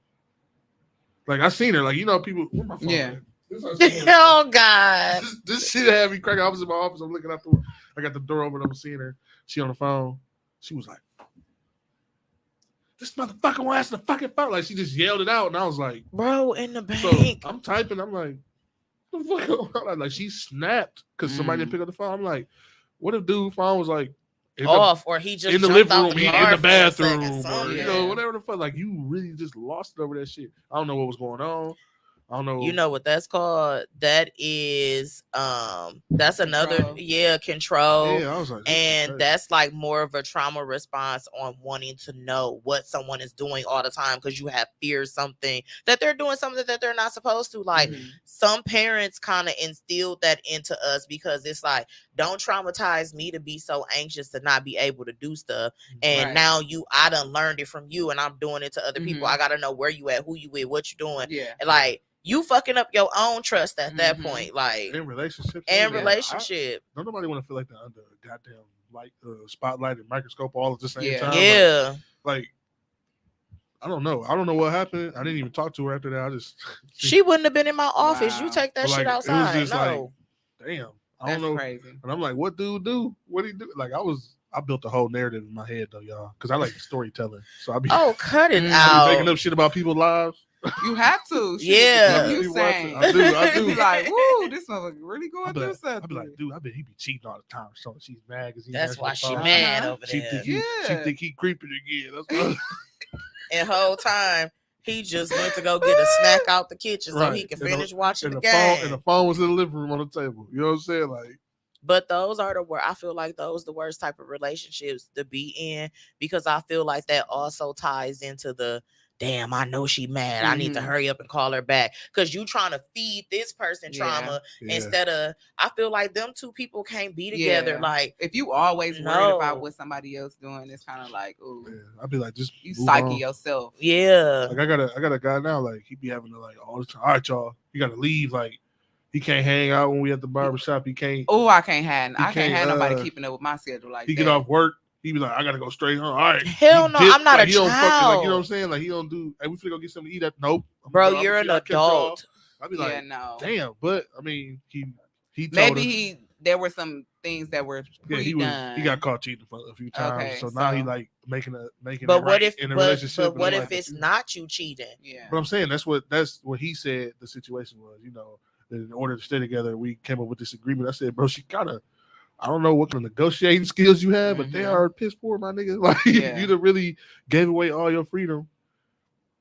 Speaker 3: Like I seen her, like people. Where my phone?
Speaker 2: Yeah.
Speaker 1: Oh God.
Speaker 3: This shit had me cracking. I was in my office. I'm looking out the. I got the door open. I'm seeing her. She on the phone. She was like, "This motherfucker won't answer the fucking phone." Like she just yelled it out, and I was like,
Speaker 1: "Bro, in the bank."
Speaker 3: So I'm typing. I'm like. Like she snapped because somebody didn't pick up the phone. I'm like, what if dude's phone was like
Speaker 1: off, or he just
Speaker 3: in the living room,
Speaker 1: he
Speaker 3: in the bathroom, or whatever the fuck? Like you really just lost it over that shit. I don't know what was going on. I don't know.
Speaker 1: You know what that's called? That is that's another control.
Speaker 3: Yeah, I was like,
Speaker 1: and that's like more of a trauma response on wanting to know what someone is doing all the time because you have fear something that they're doing something that they're not supposed to. Like some parents kind of instilled that into us because it's like, don't traumatize me to be so anxious to not be able to do stuff. And now I done learned it from you and I'm doing it to other people. I gotta know where you at, who you with, what you doing.
Speaker 2: Yeah.
Speaker 1: And like you fucking up your own trust at that point, like
Speaker 3: in relationships. Don't nobody want to feel like they're under a goddamn light, spotlight and microscope all at the same time.
Speaker 1: Yeah,
Speaker 3: like I don't know. I don't know what happened. I didn't even talk to her after that. I just
Speaker 1: she wouldn't have been in my office. You take that shit outside. It was just
Speaker 3: damn. I don't know.
Speaker 2: Crazy.
Speaker 3: And I'm like, what dude do? What do he do? Like I built a whole narrative in my head though, y'all, because I like storytelling. So I be
Speaker 1: cut it out.
Speaker 3: Making up shit about people's lives.
Speaker 2: You have to.
Speaker 1: Yeah.
Speaker 2: You saying.
Speaker 3: I do.
Speaker 2: Like, woo, this motherfucker really going through something.
Speaker 3: I be like, dude, I bet he be cheating all the time. So she's mad because
Speaker 1: that's why she mad over there.
Speaker 3: She think he creeping again. That's
Speaker 1: and whole time he just went to go get a snack out the kitchen so he can finish watching the game.
Speaker 3: And the phone was in the living room on the table. You know what I'm saying? Like,
Speaker 1: but those are I feel like those the worst type of relationships to be in because I feel like that also ties into the damn, I know she mad. I need to hurry up and call her back because you trying to feed this person trauma instead of. I feel like them two people can't be together.
Speaker 2: Yeah.
Speaker 1: Like
Speaker 2: if you always worried about what somebody else doing, it's kind of like, ooh,
Speaker 3: I'd be like, just
Speaker 2: you psyche yourself.
Speaker 1: Yeah,
Speaker 3: like I got a guy now. Like he be having to like all the time. All right, y'all, you got to leave. Like he can't hang out when we at the barbershop. He can't.
Speaker 2: Oh, I can't have nobody keeping up with my schedule like
Speaker 3: he
Speaker 2: that.
Speaker 3: He get off work. He be like, I gotta go straight home. All right.
Speaker 1: Hell no, I'm not a child.
Speaker 3: Like, you know what I'm saying? Like he don't do. Hey, we finna go get something to eat. Nope.
Speaker 1: Bro, you're an adult.
Speaker 3: I'd be like, damn. But I mean, he
Speaker 2: maybe there were some things that were
Speaker 3: he got caught cheating a few times. Okay, so now he like making
Speaker 1: but
Speaker 3: it
Speaker 1: what if
Speaker 3: in a relationship.
Speaker 1: But what if it's not you cheating?
Speaker 3: Yeah. But I'm saying that's what he said the situation was. You know, that in order to stay together, we came up with this agreement. I said, bro, she gotta. I don't know what kind of negotiating skills you have, but they are piss poor, my nigga. Like you done really gave away all your freedom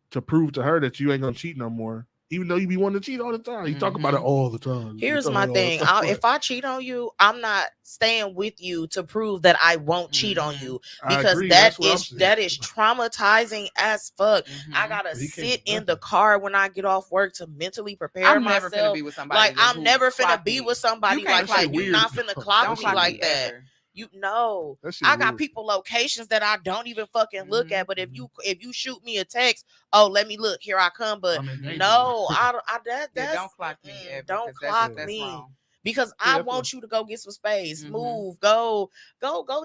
Speaker 3: to prove to her that you ain't gonna cheat no more. Even though you be wanting to cheat all the time. You talk about it all the time.
Speaker 1: Here's my thing. If I cheat on you, I'm not staying with you to prove that I won't cheat on you. Because that is traumatizing as fuck. I gotta sit in the car when I get off work to mentally prepare myself.
Speaker 2: Never finna be with somebody
Speaker 1: like I'm never finna be with somebody like that. You're not finna clock me like that. You know,
Speaker 3: That shit
Speaker 1: I got
Speaker 3: weird.
Speaker 1: people locations that I don't even fucking look at. But if you shoot me a text, oh, let me look, here I come. But
Speaker 3: I'm in danger.
Speaker 1: no, that's
Speaker 2: don't clock me ever,
Speaker 1: don't
Speaker 2: 'cause
Speaker 1: clock
Speaker 2: that's
Speaker 1: me.
Speaker 2: wrong.
Speaker 1: Because
Speaker 3: Yeah,
Speaker 1: I
Speaker 3: I feel
Speaker 1: want
Speaker 3: like-
Speaker 1: you to go get some space,
Speaker 2: Mhm.
Speaker 1: move, go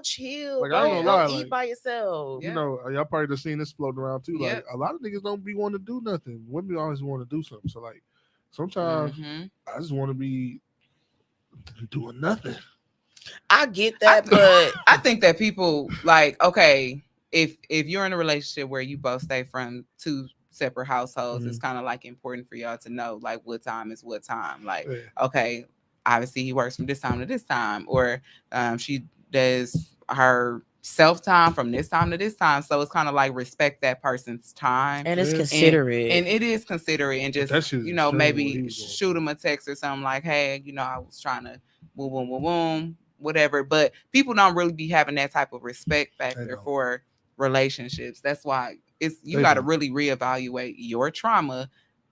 Speaker 1: chill,
Speaker 3: Like, I ain't
Speaker 1: go
Speaker 3: gonna
Speaker 1: go
Speaker 3: lie,
Speaker 1: eat
Speaker 3: like,
Speaker 1: by yourself.
Speaker 3: you know, y'all probably just seen this floating around too. Like
Speaker 2: Yep.
Speaker 3: a lot of niggas don't be wanting to do nothing. Women always want to do something. So like sometimes
Speaker 2: Mhm.
Speaker 3: I just want to be doing nothing.
Speaker 1: I get
Speaker 2: I
Speaker 1: that, but
Speaker 2: I think that people like, okay, if you're in a relationship where you both stay from two separate households, it's kind of like important for y'all to know like what time is what time. Like,
Speaker 3: Yeah.
Speaker 2: okay, obviously he works from this time to this time, or she does her self time from this time to this time. So it's kind of like respect that person's time.
Speaker 1: and it's
Speaker 3: Yeah.
Speaker 1: considerate.
Speaker 2: And it is considerate, and
Speaker 3: But that
Speaker 2: just
Speaker 3: shit is
Speaker 2: you know
Speaker 3: extreme, what he
Speaker 2: maybe
Speaker 3: was going
Speaker 2: shoot him a text or something like, hey, you know, I was trying to boom boom boom boom whatever. But people don't really be having that type of respect factor
Speaker 3: don't.
Speaker 2: for relationships. That's why it's you
Speaker 3: They
Speaker 2: got to
Speaker 3: don't.
Speaker 2: really reevaluate your trauma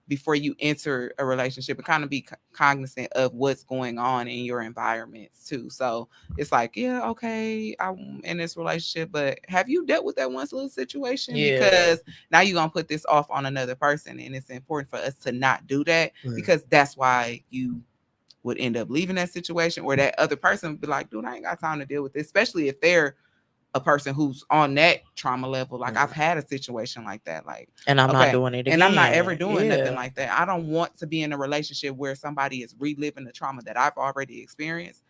Speaker 2: before you enter a relationship, and kind of be cognizant of what's going on in your environments too. So it's like, yeah, okay, I'm in this relationship, but have you dealt with that once little situation?
Speaker 1: Yeah.
Speaker 2: Because now you're gonna put this off on another person, and it's important for us to not do that,
Speaker 3: Yeah.
Speaker 2: because that's why you would end up leaving that situation, or that other person would be like, dude, I ain't got time to deal with this, especially if they're a person who's on that trauma level. Like,
Speaker 3: Yeah.
Speaker 2: I've had a situation like that, like,
Speaker 1: And I'm not
Speaker 2: okay,
Speaker 1: doing it again.
Speaker 2: and I'm not ever doing
Speaker 1: Yeah.
Speaker 2: nothing like that. I don't want to be in a relationship where somebody is reliving the trauma that I've already experienced.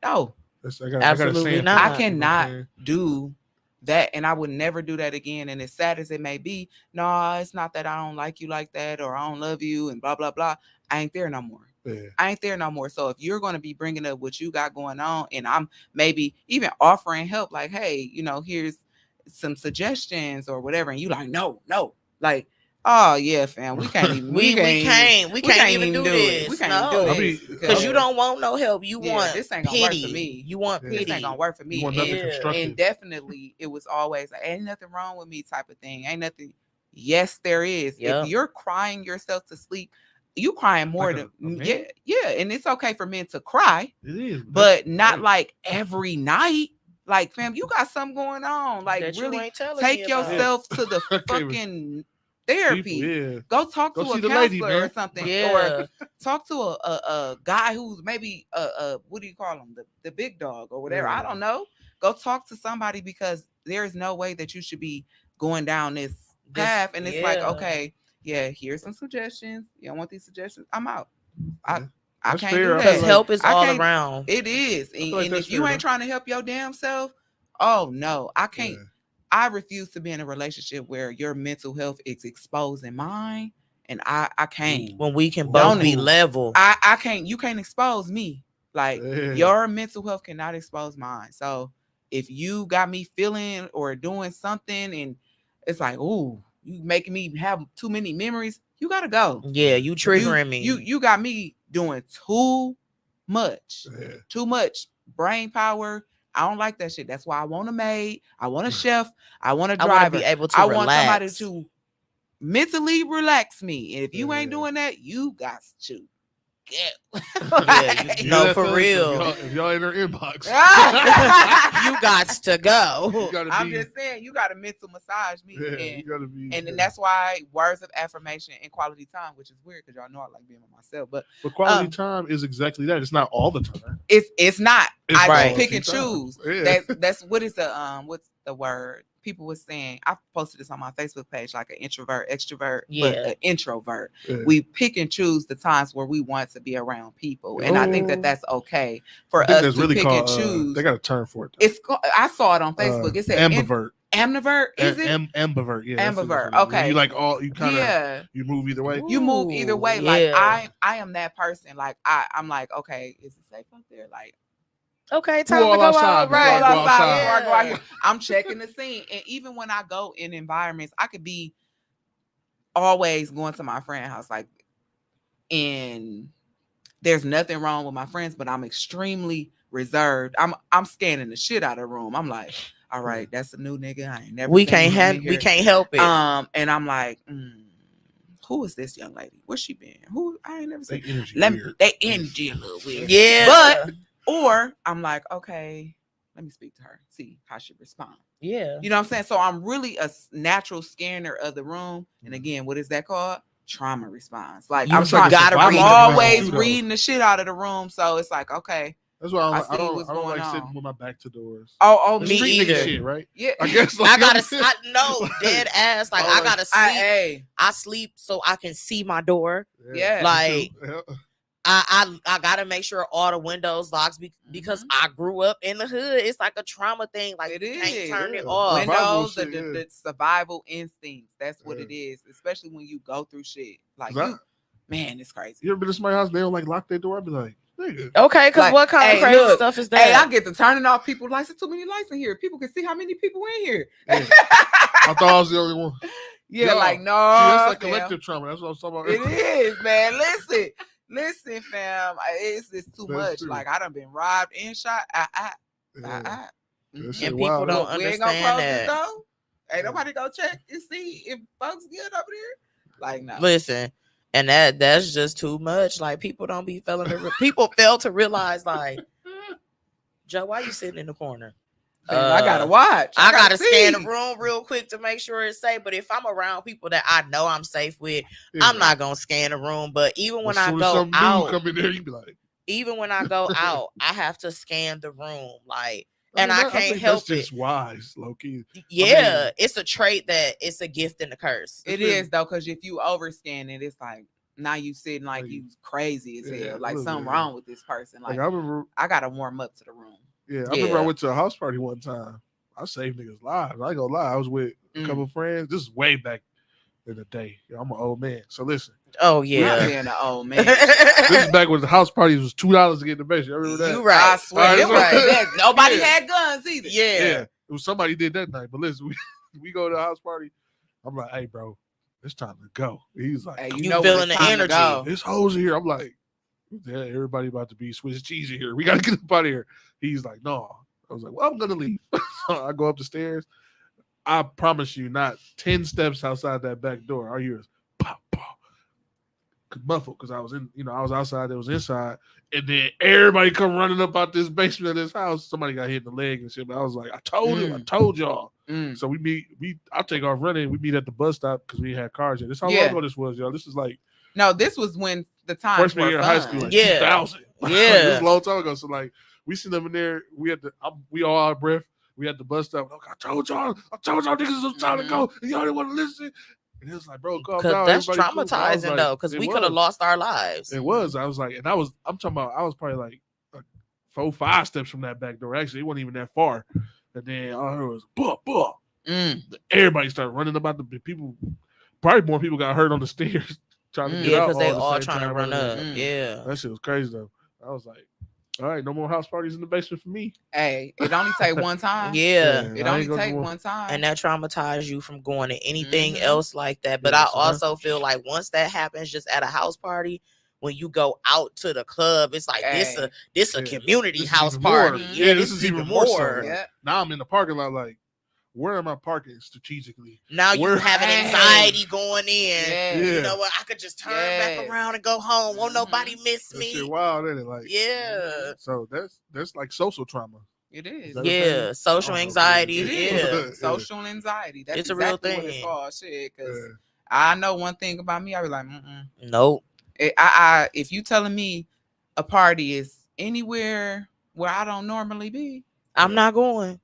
Speaker 2: No,
Speaker 3: I got
Speaker 1: Absolutely
Speaker 3: a saying for
Speaker 1: not.
Speaker 3: that,
Speaker 2: I
Speaker 3: you know what I'm
Speaker 2: cannot
Speaker 3: saying?
Speaker 2: do that, and I would never do that again. And as sad as it may be, no, it's not that I don't like you like that, or I don't love you and blah blah blah. I ain't there no more.
Speaker 3: Yeah.
Speaker 2: I ain't there no more. So if you're going to be bringing up what you got going on, and I'm maybe even offering help, like, hey, you know, here's some suggestions or whatever, and you like, no, like, oh yeah, fam, we can't even,
Speaker 1: we can't even do this.
Speaker 2: We can't even do
Speaker 1: No.
Speaker 2: this
Speaker 1: Because you don't want no help. You
Speaker 2: Yeah,
Speaker 1: want
Speaker 2: this ain't gonna
Speaker 1: pity.
Speaker 2: work for me.
Speaker 1: You want
Speaker 3: Yeah.
Speaker 2: This
Speaker 1: pity.
Speaker 2: ain't gonna work for me.
Speaker 3: You want nothing
Speaker 1: Yeah.
Speaker 3: constructive.
Speaker 2: And definitely it was always like, ain't nothing wrong with me type of thing. Ain't nothing. Yes, there is.
Speaker 1: Yep.
Speaker 2: If you're crying yourself to sleep, you crying more
Speaker 3: Like
Speaker 2: than
Speaker 3: a man?
Speaker 2: yeah. And it's okay for men to cry,
Speaker 3: It is,
Speaker 2: but not
Speaker 3: right.
Speaker 2: like every night. Like, fam, you got something going on. Like,
Speaker 1: That you
Speaker 2: really
Speaker 1: ain't telling
Speaker 2: take
Speaker 1: me about.
Speaker 2: yourself to the
Speaker 3: I can't even-
Speaker 2: fucking therapy.
Speaker 3: People, yeah.
Speaker 2: Go talk
Speaker 3: Go
Speaker 2: to a
Speaker 3: see the
Speaker 2: counselor
Speaker 3: lady,
Speaker 2: or
Speaker 3: man.
Speaker 2: something,
Speaker 1: Yeah.
Speaker 2: or talk to a guy who's maybe what do you call him, the big dog or whatever. I
Speaker 3: Yeah.
Speaker 2: don't know. Go talk to somebody, because there is no way that you should be going down this path. And it's like,
Speaker 1: yeah.
Speaker 2: okay, yeah, here's some suggestions. You don't want these suggestions? I'm out.
Speaker 3: Yeah.
Speaker 2: I
Speaker 3: That's
Speaker 2: can't
Speaker 3: fair.
Speaker 2: do
Speaker 3: I
Speaker 2: that.
Speaker 3: feel
Speaker 1: Because
Speaker 3: like-
Speaker 1: help is
Speaker 2: I
Speaker 1: all
Speaker 2: can't-
Speaker 1: around.
Speaker 2: It is.
Speaker 3: feel like
Speaker 2: And
Speaker 3: that's
Speaker 2: if you
Speaker 3: fair,
Speaker 2: ain't
Speaker 3: though.
Speaker 2: trying to help your damn self, oh no, I can't.
Speaker 3: Yeah.
Speaker 2: I refuse to be in a relationship where your mental health is exposing mine, and I can't.
Speaker 1: When we can
Speaker 2: Don't
Speaker 1: both be
Speaker 2: even-
Speaker 1: level.
Speaker 2: I can't. You can't expose me. Like,
Speaker 3: Yeah.
Speaker 2: your mental health cannot expose mine. So if you got me feeling or doing something, and it's like, ooh, you making me have too many memories, you gotta go.
Speaker 1: Yeah, you triggering me.
Speaker 2: You got me doing too much.
Speaker 3: Yeah.
Speaker 2: Too much brain power. I don't like that shit. That's why I want a maid. I want a chef. I want a
Speaker 1: I want to
Speaker 2: driver.
Speaker 1: be able to
Speaker 2: I
Speaker 1: relax.
Speaker 2: want somebody to mentally relax me. And if you ain't
Speaker 3: Yeah.
Speaker 2: doing that, you got to get.
Speaker 1: Yeah,
Speaker 3: You
Speaker 1: no,
Speaker 3: hear that,
Speaker 1: for
Speaker 3: fellas?
Speaker 1: real.
Speaker 3: If y'all in her inbox,
Speaker 1: You got to go.
Speaker 3: you gotta
Speaker 2: I'm
Speaker 3: be,
Speaker 2: just saying, you got to mental massage me.
Speaker 3: yeah,
Speaker 2: And
Speaker 3: you gotta be.
Speaker 2: and then that's why words of affirmation and quality time, which is weird because y'all know I like being with myself, but
Speaker 3: But quality time is exactly that. It's not all the time.
Speaker 2: it's not.
Speaker 3: It's
Speaker 2: I
Speaker 1: right.
Speaker 2: just pick and
Speaker 3: quality time.
Speaker 2: choose.
Speaker 3: Yeah.
Speaker 2: That's what is the what's the word? People were saying, I posted this on my Facebook page, like an introvert, extrovert, but
Speaker 1: Yeah.
Speaker 2: an introvert.
Speaker 3: Yeah.
Speaker 2: We pick and choose the times where we want to be around people, and I think that
Speaker 3: Oh.
Speaker 2: that's okay for
Speaker 3: I think
Speaker 2: us
Speaker 3: that's
Speaker 2: to
Speaker 3: really
Speaker 2: pick
Speaker 3: called.
Speaker 2: and choose.
Speaker 3: They got a term for it. Though.
Speaker 2: It's I saw it on Facebook. It said
Speaker 3: ambivert.
Speaker 2: ambivert. Is it?
Speaker 3: Ambivert? Yeah. that's what
Speaker 2: Ambivert,
Speaker 3: it is.
Speaker 2: okay.
Speaker 3: You like all. You kind of.
Speaker 2: Yeah.
Speaker 3: You move either way.
Speaker 2: You move either way.
Speaker 1: Ooh,
Speaker 2: Like,
Speaker 1: yeah.
Speaker 2: I am that person. Like, I'm like, okay, is it safe out there? Like,
Speaker 1: Okay,
Speaker 3: Who
Speaker 1: time to
Speaker 3: all
Speaker 1: go
Speaker 3: outside
Speaker 1: out.
Speaker 3: before I
Speaker 1: Right.
Speaker 3: go outside?
Speaker 2: before I go out here.
Speaker 1: Yeah.
Speaker 2: I'm checking the scene. And even when I go in environments, I could be always going to my friend's house, like, and there's nothing wrong with my friends, but I'm extremely reserved. I'm scanning the shit out of the room. I'm like, all right, that's a new nigga. I ain't never
Speaker 1: We
Speaker 2: seen him in
Speaker 1: we
Speaker 2: here.
Speaker 1: can't help it.
Speaker 2: And I'm like, who is this young lady? Where's she been? Who? I ain't never
Speaker 3: They
Speaker 2: seen.
Speaker 3: energy
Speaker 2: Let me,
Speaker 3: weird.
Speaker 2: they energy a little weird.
Speaker 1: Yeah.
Speaker 2: But or I'm like, okay, let me speak to her, see how she responds.
Speaker 1: Yeah.
Speaker 2: You know what I'm saying? So I'm really a natural scanner of the room. And again, what is that called? Trauma response. Like I'm always reading the shit out of the room. So it's like, okay.
Speaker 3: That's why I don't like sitting with my back to doors.
Speaker 2: Oh,
Speaker 1: me either.
Speaker 3: Shit, right?
Speaker 2: Yeah.
Speaker 3: I guess
Speaker 1: I gotta dead ass. Like I gotta sleep. I sleep so I can see my door.
Speaker 2: Yeah.
Speaker 1: Like I gotta make sure all the windows locks because I grew up in the hood. It's like a trauma thing. Like
Speaker 2: it
Speaker 1: you
Speaker 2: is.
Speaker 1: Can't turn it off.
Speaker 2: Windows, the survival instincts. That's what it is. Especially when you go through shit. Like man, it's crazy.
Speaker 3: You ever been to somebody's house? They don't like lock their door. I'd be like, nigga.
Speaker 1: Okay, because like, what kind of crazy stuff is that?
Speaker 2: Hey, I get to turning off people lights. There's too many lights in here. People can see how many people in here.
Speaker 3: Yeah. I thought I was the only one.
Speaker 2: Yeah, like no.
Speaker 3: See, that's like collective trauma. That's what I'm talking
Speaker 2: about. It is, man. Listen, fam. It's too much. True. Like I done been robbed and shot.
Speaker 1: And people don't understand we ain't gonna close that.
Speaker 2: Though. Ain't nobody go check and see if folks good over there. Like no.
Speaker 1: Listen, and that's just too much. Like people don't be people fail to realize. Like, Joe, why you sitting in the corner?
Speaker 2: I gotta watch.
Speaker 1: I gotta scan the room real quick to make sure it's safe. But if I'm around people that I know I'm safe with, I'm not gonna scan the room. But even when I go out,
Speaker 3: come in there, you be like,
Speaker 1: even when I go out, I have to scan the room. Like, and I can't help
Speaker 3: that's just wise, low key.
Speaker 1: Yeah, it's a trait that it's a gift and a curse.
Speaker 2: It is though, because if you overscan it, it's like now you sitting like you crazy as hell. Like something wrong with this person. Like I gotta warm up to the room.
Speaker 3: Yeah, I remember I went to a house party one time. I saved niggas' lives. I ain't gonna lie. I was with a couple of friends. This is way back in the day. I'm an old man. So listen.
Speaker 1: Oh, yeah.
Speaker 2: Being an old man.
Speaker 3: This is back when the house parties was $2 to get in the basement. I remember that.
Speaker 1: You right.
Speaker 2: I swear. You're right. Nobody had guns either.
Speaker 3: Yeah. It was somebody did that night. But listen, we go to a house party. I'm like, hey, bro, it's time to go. He's like,
Speaker 1: hey, you feeling the energy.
Speaker 3: There's hoes in here. I'm like, yeah, everybody about to be Swiss cheese in here. We got to get up out of here. He's like, no. I was like, well, I'm going to leave. So I go up the stairs. I promise you, not 10 steps outside that back door, I hear pop, pop. Muffled because I was I was outside, it was inside. And then everybody come running up out this basement of this house. Somebody got hit in the leg and shit. But I was like, I told y'all. So I'll take off running. We meet at the bus stop because we had cars here. This how long ago this was, y'all. This is like
Speaker 2: this was when the time
Speaker 3: freshman year in high school, like 2000.
Speaker 1: Yeah.
Speaker 3: This was a long time ago. So like we see them in there. We all out of breath. We at the bus stop. Like, I told y'all niggas it was time to go. And y'all didn't want to listen. And it was like, bro, calm down.
Speaker 1: That's traumatizing though, because we could have lost our lives.
Speaker 3: It was. I was like, and I'm talking about, I was probably like 4-5 steps from that back door. Actually, it wasn't even that far. And then all I heard was, buh. Everybody started running about the people. Probably more people got hurt on the stairs trying to get out.
Speaker 1: Yeah, because they all trying to run up. Yeah.
Speaker 3: That shit was crazy though. I was like, all right, no more house parties in the basement for me.
Speaker 2: Hey, it only take one time.
Speaker 1: Yeah.
Speaker 2: It only take one time.
Speaker 1: And that traumatized you from going to anything else like that. But I also feel like once that happens just at a house party, when you go out to the club, it's like this a community house party.
Speaker 3: Yeah, this is even more so. Yeah. Now I'm in the parking lot like, where am I parking strategically?
Speaker 1: Now you have an anxiety going in. Yeah. You know what? I could just turn back around and go home. Won't nobody miss me?
Speaker 3: Shit wild, isn't it? Like, So that's like social trauma.
Speaker 2: It is.
Speaker 1: Yeah, social anxiety.
Speaker 2: Social anxiety. That's
Speaker 1: it's exactly a real thing.
Speaker 2: What it's called. Shit, because I know one thing about me. I be like,
Speaker 1: nope.
Speaker 2: If you telling me a party is anywhere where I don't normally be,
Speaker 1: I'm not going.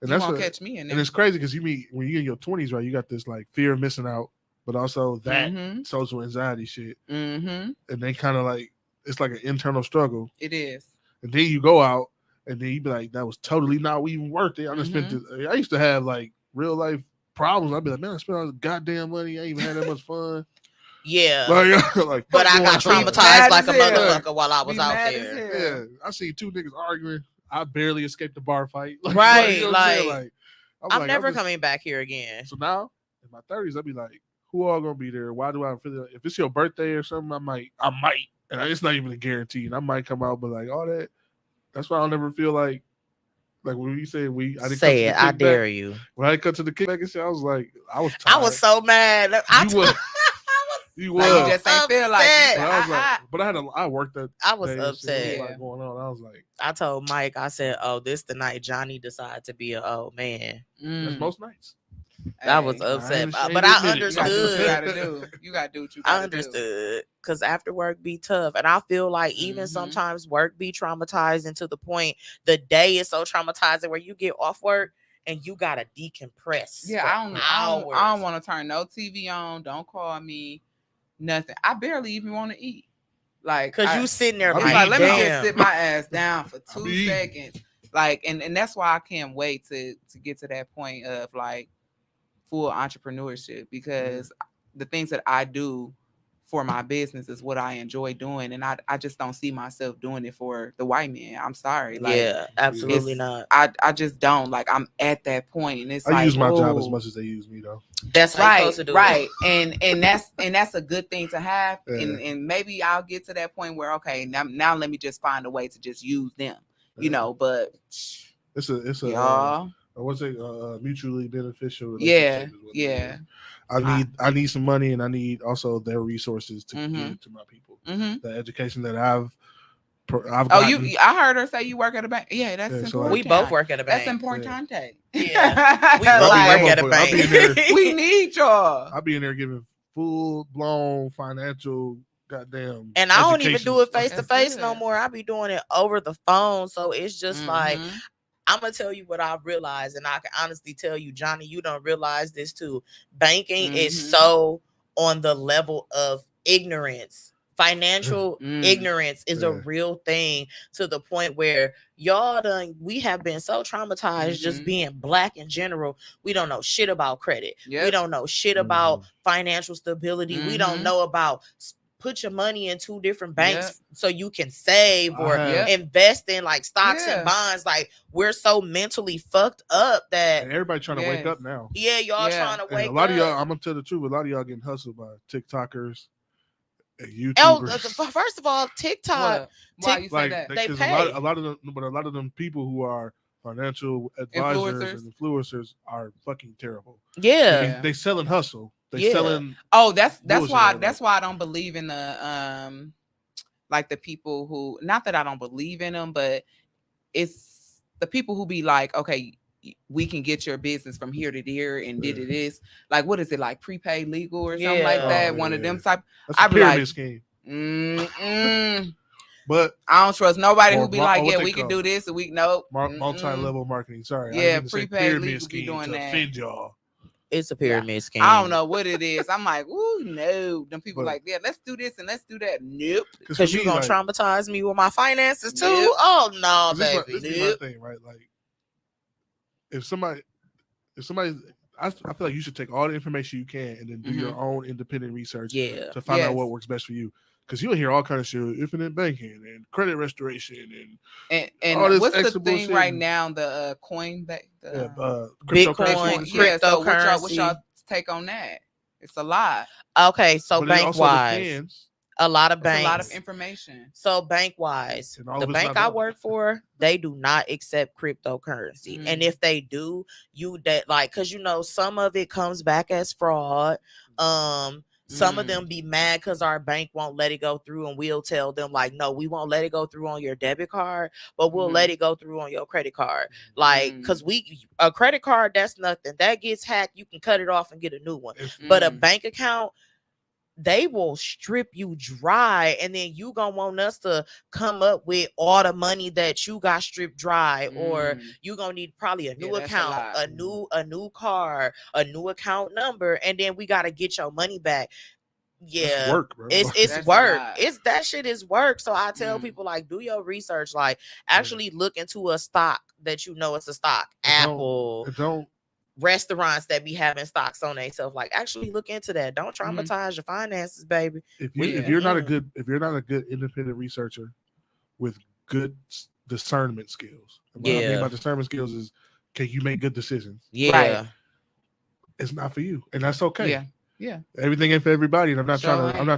Speaker 3: And
Speaker 2: you won't catch me in there.
Speaker 3: And it's crazy because when you're in your 20s, right, you got this like fear of missing out, but also that social anxiety shit. And they kind of like, it's like an internal struggle.
Speaker 2: It is.
Speaker 3: And then you go out and then you be like, that was totally not even worth it. I just spent I used to have like real life problems. I'd be like, man, I spent all this goddamn money. I ain't even had that much fun.
Speaker 1: Yeah.
Speaker 3: Like,
Speaker 1: but I got traumatized like a motherfucker while I was out there.
Speaker 3: Yeah. I see two niggas arguing. I barely escaped the bar fight.
Speaker 1: Right. I'm never coming back here again.
Speaker 3: So now, in my 30s, I'll be like, who all gonna be there? Why do I feel like if it's your birthday or something, I might. And it's not even a guarantee. And I might come out, but like all that. That's why I'll never feel like when you say I didn't
Speaker 1: say it, I dare you.
Speaker 3: When I cut to the kickback and shit, I was like, I was tired.
Speaker 1: I was so mad. I was
Speaker 3: You
Speaker 2: Like
Speaker 3: was.
Speaker 2: you just ain't feel like. You
Speaker 3: But
Speaker 2: said,
Speaker 3: I was like, but I worked that.
Speaker 1: I was
Speaker 3: day and shit.
Speaker 1: upset.
Speaker 3: There was a
Speaker 2: Yeah.
Speaker 3: lot going on. I was like,
Speaker 1: I told Mike, I said, "Oh, this the night Johnny decided to be an old man."
Speaker 3: that's most nights.
Speaker 1: I was
Speaker 2: Hey,
Speaker 3: I
Speaker 1: upset,
Speaker 3: ain't ashamed
Speaker 1: but
Speaker 3: to
Speaker 1: I
Speaker 3: admit it.
Speaker 2: you gotta do what you
Speaker 1: understood.
Speaker 2: gotta do. You gotta do what you gotta
Speaker 1: I understood because after work be tough, and I feel like even
Speaker 2: Mhm.
Speaker 1: sometimes work be traumatizing to the point the day is so traumatizing where you get off work and you gotta decompress.
Speaker 2: Yeah,
Speaker 1: for
Speaker 2: I don't
Speaker 1: hours.
Speaker 2: want to turn no TV on. Don't call me. Nothing. I barely even want to eat. Like,
Speaker 1: Cause you sitting there
Speaker 3: I be
Speaker 2: it's
Speaker 1: like,
Speaker 2: like, let me just
Speaker 1: damn.
Speaker 2: sit my ass down for
Speaker 3: I
Speaker 2: 2
Speaker 3: be eating.
Speaker 2: seconds. Like, and that's why I can't wait to get to that point of like full entrepreneurship, because the things that I do for my business is what I enjoy doing, and I just don't see myself doing it for the white man. I'm sorry, like
Speaker 1: Yeah, absolutely
Speaker 2: it's
Speaker 1: not.
Speaker 2: I just don't, like, I'm at that point, and it's
Speaker 3: I
Speaker 2: like,
Speaker 3: use my job as
Speaker 2: oh,
Speaker 3: much as they use me, though.
Speaker 1: That's how you supposed to do
Speaker 2: right,
Speaker 1: it.
Speaker 2: and that's a good thing to have,
Speaker 3: Yeah.
Speaker 2: and maybe I'll get to that point where, okay, now let me just find a way to just use them, you
Speaker 3: Yeah.
Speaker 2: know. But
Speaker 3: It's a
Speaker 2: y'all,
Speaker 3: what's it mutually beneficial
Speaker 2: yeah,
Speaker 3: relationship is what it
Speaker 2: yeah.
Speaker 3: is. I need some money, and I need also their resources to give to my people.
Speaker 2: Mm-hmm.
Speaker 3: The education that I've
Speaker 2: Oh,
Speaker 3: gotten.
Speaker 2: I heard her say you work at a bank. Yeah, that's
Speaker 3: Yeah, so,
Speaker 2: important.
Speaker 3: like,
Speaker 1: We both work at a
Speaker 2: That's
Speaker 1: bank.
Speaker 2: important.
Speaker 1: Yeah. We
Speaker 3: I'll
Speaker 1: both
Speaker 3: be-
Speaker 1: work
Speaker 3: I'm
Speaker 1: at a
Speaker 3: motherfucker. I'll be in
Speaker 1: bank.
Speaker 3: there.
Speaker 2: We need y'all.
Speaker 3: I'll be in there giving full blown financial goddamn.
Speaker 1: And I don't even do it
Speaker 3: educations.
Speaker 1: face to face no more. I be doing it over the phone. So it's just like,
Speaker 2: Mhm.
Speaker 1: I'm gonna tell you what I realized, and I can honestly tell you, Johnny, you don't realize this too. Banking is
Speaker 2: Mhm.
Speaker 1: so on the level of ignorance. Financial ignorance is a
Speaker 3: Yeah.
Speaker 1: real thing, to the point where we have been so traumatized just
Speaker 2: Mhm.
Speaker 1: being black in general. We don't know shit about credit. We
Speaker 2: Yep.
Speaker 1: don't know shit about financial stability. We don't know about put your money in 2 different banks so you can save or invest in like stocks and bonds. Like, we're so mentally fucked up that
Speaker 3: And everybody trying to wake up now.
Speaker 1: yeah, y'all trying to
Speaker 3: And
Speaker 1: wake
Speaker 3: a lot
Speaker 1: up.
Speaker 3: of y'all, I'm gonna tell the truth, a lot of y'all getting hustled by TikTokers and
Speaker 1: Oh,
Speaker 3: YouTubers.
Speaker 1: first of all, TikTok.
Speaker 2: Why you say
Speaker 3: like
Speaker 2: that?
Speaker 1: They
Speaker 3: 'cause
Speaker 1: pay.
Speaker 3: a lot of them, but a lot of them people who are financial advisors and influencers are fucking terrible.
Speaker 1: Yeah.
Speaker 3: They selling hustle. They
Speaker 1: Yeah.
Speaker 3: selling.
Speaker 2: Oh, that's
Speaker 3: bullshit
Speaker 2: why
Speaker 3: all
Speaker 2: that's
Speaker 3: day.
Speaker 2: why I don't believe in the like the people who, not that I don't believe in them, but it's the people who be like, okay, we can get your business from here to there and did it is like, what is it, like prepaid legal or something like that?
Speaker 3: Oh,
Speaker 2: One of them type.
Speaker 3: That's a
Speaker 2: I be
Speaker 3: pyramid
Speaker 2: like,
Speaker 3: scheme. But
Speaker 2: I don't trust nobody who be like,
Speaker 3: what
Speaker 2: yeah,
Speaker 3: they
Speaker 2: we can
Speaker 3: call
Speaker 2: do this, and we nope.
Speaker 3: multi-level marketing. Sorry, I
Speaker 2: Yeah,
Speaker 3: didn't mean to say
Speaker 2: prepaid
Speaker 3: pyramid
Speaker 2: legal be
Speaker 3: scheme
Speaker 2: doing
Speaker 3: to
Speaker 2: that.
Speaker 3: offend y'all.
Speaker 1: It's a pyramid scheme.
Speaker 2: I don't know what it is. I'm like, ooh, no. Them people
Speaker 3: But-
Speaker 2: like, yeah, let's do this and let's do that. Nope.
Speaker 1: Because you gonna traumatize me with my finances too? Oh no, baby.
Speaker 3: This is my thing, right? Like, if somebody, I feel like you should take all the information you can and then do your own independent research to find out what works best for you. Because you'll hear all kinds of shit, infinite banking and credit restoration
Speaker 2: and
Speaker 3: all this
Speaker 2: what's
Speaker 3: extra
Speaker 2: the thing
Speaker 3: bullshit
Speaker 2: right now? The coin that
Speaker 1: Bitcoin,
Speaker 2: yeah. So
Speaker 1: cryptocurrency.
Speaker 2: what's y'all take on that? It's a lot.
Speaker 1: Okay, so
Speaker 3: but it
Speaker 1: bank
Speaker 3: also
Speaker 1: wise,
Speaker 3: depends.
Speaker 1: a lot of
Speaker 2: It's
Speaker 1: banks,
Speaker 2: a lot of information.
Speaker 1: So bank wise,
Speaker 3: And all
Speaker 1: the
Speaker 3: of it's
Speaker 1: bank
Speaker 3: not
Speaker 1: I
Speaker 3: valid.
Speaker 1: work for, they do not accept cryptocurrency. And if they do, because some of it comes back as fraud. Some of them be mad because our bank won't let it go through, and we'll tell them like, no, we won't let it go through on your debit card, but we'll let it go through on your credit card. Like, because a credit card, that's nothing. That gets hacked, you can cut it off and get a new one. But a bank account, they will strip you dry, and then you gonna want us to come up with all the money that you got stripped dry, or you gonna need probably a new account, a new card, a new account number, and then we gotta get your money back. Yeah,
Speaker 3: it's work, bro.
Speaker 1: It's work. It's that shit is work. So I tell people, like, do your research, like actually look into a stock that it's a stock. Apple,
Speaker 3: don't
Speaker 1: restaurants that be having stocks on themselves, like actually look into that. Don't traumatize your finances, baby.
Speaker 3: If you're not a good independent researcher with good discernment skills, what I mean by discernment skills is, can you make good decisions?
Speaker 1: Yeah,
Speaker 3: it's not for you, and that's okay.
Speaker 2: Yeah.
Speaker 3: Everything ain't for everybody, and I'm not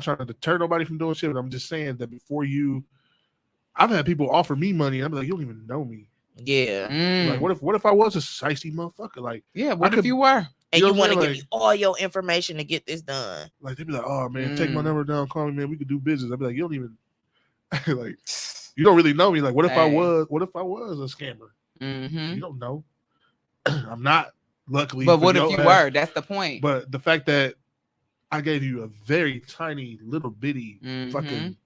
Speaker 3: trying to deter nobody from doing shit. But I'm just saying that I've had people offer me money. I'm like, you don't even know me.
Speaker 1: Yeah.
Speaker 3: Like, what if I was a shicey motherfucker? Like,
Speaker 2: yeah. What if you were?
Speaker 1: And
Speaker 3: know
Speaker 1: you
Speaker 3: what
Speaker 1: want
Speaker 3: I'm
Speaker 1: to
Speaker 3: saying?
Speaker 1: give me all your information to get this done.
Speaker 3: Like, they'd be like, oh, man, take my number down, call me, man, we could do business. I'd be like, you don't even, like, you don't really know me. Like, what if I was a scammer? You don't know. I'm not, luckily.
Speaker 2: But what if you were? That's the point.
Speaker 3: But the fact that I gave you a very tiny, little bitty fucking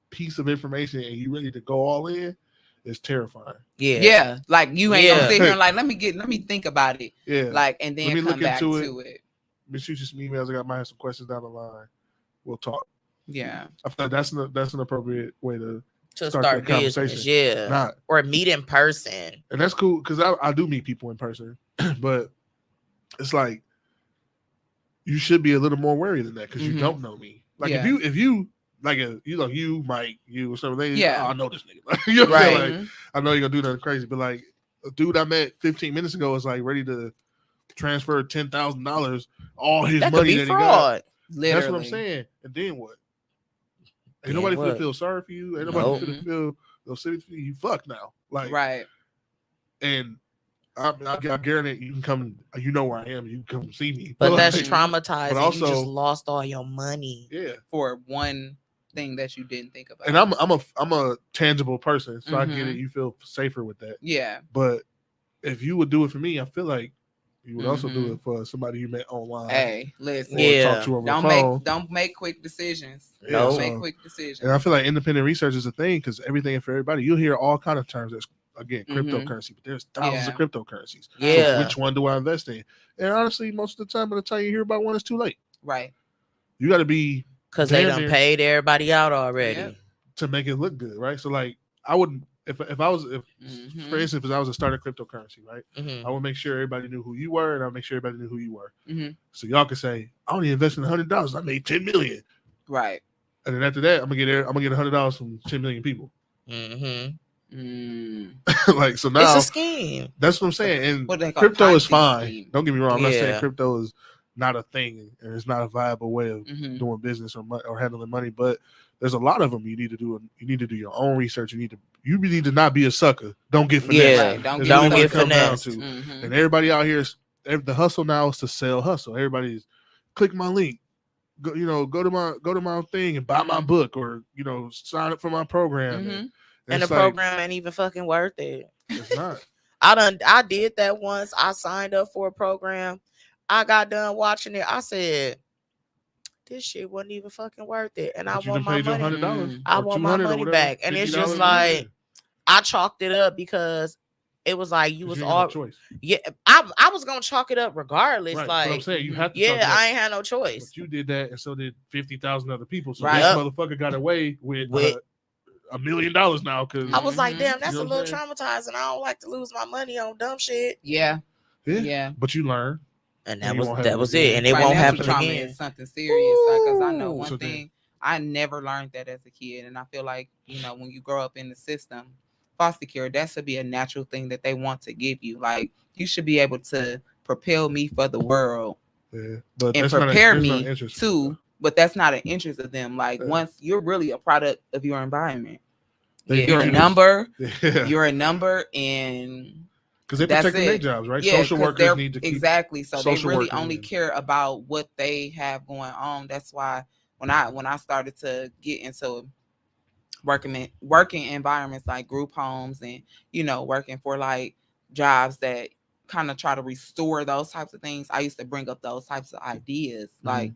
Speaker 3: piece of information and you ready to go all in is terrifying.
Speaker 2: Yeah. Like, you ain't gonna sit here and like, let me think about it.
Speaker 3: Yeah.
Speaker 2: Like, and then
Speaker 3: let me
Speaker 2: come
Speaker 3: look
Speaker 2: back
Speaker 3: into
Speaker 2: to it.
Speaker 3: Let me shoot you some emails. Might have some questions down the line. We'll talk.
Speaker 2: Yeah.
Speaker 3: I feel like that's an appropriate way to
Speaker 1: start business, or meet in person.
Speaker 3: And that's cool because I do meet people in person, but it's like you should be a little more wary than that because you don't know me. Like if you like you Mike, you or something, I know this nigga. You know what I'm saying? Like, I know you're gonna do nothing crazy, but like a dude I met 15 minutes ago is like ready to transfer $10,000, all his
Speaker 1: that
Speaker 3: money
Speaker 1: could be
Speaker 3: that
Speaker 1: fraud.
Speaker 3: he got. Literally. That's what I'm saying. And then what? Ain't nobody finna feel sorry for you. Ain't nobody finna feel no sympathy for you. You fuck now. Like,
Speaker 2: right.
Speaker 3: And I guarantee you can come. You know where I am. You can come see me.
Speaker 1: But that's traumatizing. But also, you just lost all your money.
Speaker 3: Yeah.
Speaker 2: For one thing that you didn't think about.
Speaker 3: And I'm a tangible person, so I get it. You feel safer with that.
Speaker 2: Yeah.
Speaker 3: But if you would do it for me, I feel like you would also do it for somebody you met online.
Speaker 2: Hey, listen.
Speaker 3: Talk to over the phone.
Speaker 2: Don't make quick decisions.
Speaker 3: Yeah,
Speaker 2: don't make quick decisions.
Speaker 3: And I feel like independent research is a thing because everything for everybody. You'll hear all kind of terms. That's again cryptocurrency, but there's thousands of cryptocurrencies.
Speaker 1: Yeah.
Speaker 3: So which one do I invest in? And honestly, most of the time, by the time you hear about one, it's too late.
Speaker 2: Right.
Speaker 3: You got to be
Speaker 1: because they done paid everybody out already
Speaker 3: to make it look good, right? So like, I wouldn't for instance, if I was a starter cryptocurrency, right? I would make sure everybody knew who you were, and I'll make sure everybody knew who you were. So y'all could say, I only invested $100. I made $10 million.
Speaker 2: Right.
Speaker 3: And then after that, I'm gonna get $100 from 10 million people. Like, so now
Speaker 1: it's a scheme.
Speaker 3: That's what I'm saying. And crypto is fine. Scheme. Don't get me wrong. I'm not saying crypto is not a thing and it's not a viable way of doing business or handling money, but there's a lot of them. You need to do your own research. You need to not be a sucker. Don't get finessed.
Speaker 2: Don't
Speaker 3: get finessed. And everybody out here, the hustle now is to sell hustle. Everybody's click my link, go to my thing and buy my book, or sign up for my program.
Speaker 1: And the program ain't even fucking worth it.
Speaker 3: It's not.
Speaker 1: I did that once. I signed up for a program. I got done watching it. I said, this shit wasn't even fucking worth it. And I want my money. I want my money back. And it's just like, I chalked it up because it was like you was all choice. Yeah. I was gonna chalk it up regardless. Right. Like,
Speaker 3: I'm saying, you have to.
Speaker 1: Yeah, I ain't had no choice.
Speaker 3: But you did that, and so did 50,000 other people. So this motherfucker got away with $1 million now. Because
Speaker 1: I was like, damn, that's a little traumatizing. I don't like to lose my money on dumb shit.
Speaker 2: Yeah.
Speaker 3: But you learn.
Speaker 1: And that was it. And it won't happen again.
Speaker 2: Is something serious. Because I know one thing, I never learned that as a kid. And I feel like, when you grow up in the system, foster care, that should be a natural thing that they want to give you. Like, you should be able to propel me for the world and prepare me too. But that's not an interest of them. Like, once you're really a product of your environment, you're a number, and
Speaker 3: because they're protecting their jobs, right?
Speaker 2: Yeah,
Speaker 3: social workers need to keep
Speaker 2: exactly. So they really only care about what they have going on. That's why when I started to get into working environments like group homes and working for like jobs that kind of try to restore those types of things, I used to bring up those types of ideas. Like,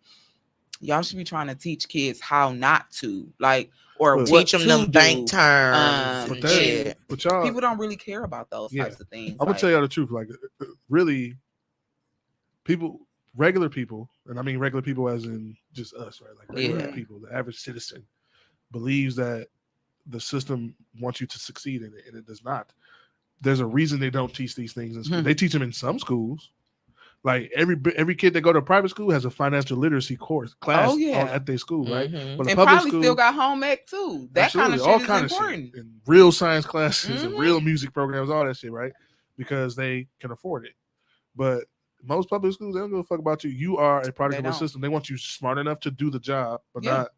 Speaker 2: y'all should be trying to teach kids how not to, like, or teach them them bank terms.
Speaker 3: But y'all,
Speaker 2: people don't really care about those types of things.
Speaker 3: I'm gonna tell y'all the truth. Like, really, regular people, and I mean regular people as in just us, right? Like regular people, the average citizen believes that the system wants you to succeed in it, and it does not. There's a reason they don't teach these things in school. They teach them in some schools. Like every kid that go to private school has a financial literacy class at their school, right?
Speaker 2: But and probably school, still got home ec too. That kind of shit is important.
Speaker 3: And real science classes and real music programs, all that shit, right? Because they can afford it. But most public schools, they don't give a fuck about you. You are a product of the system. They want you smart enough to do the job, but not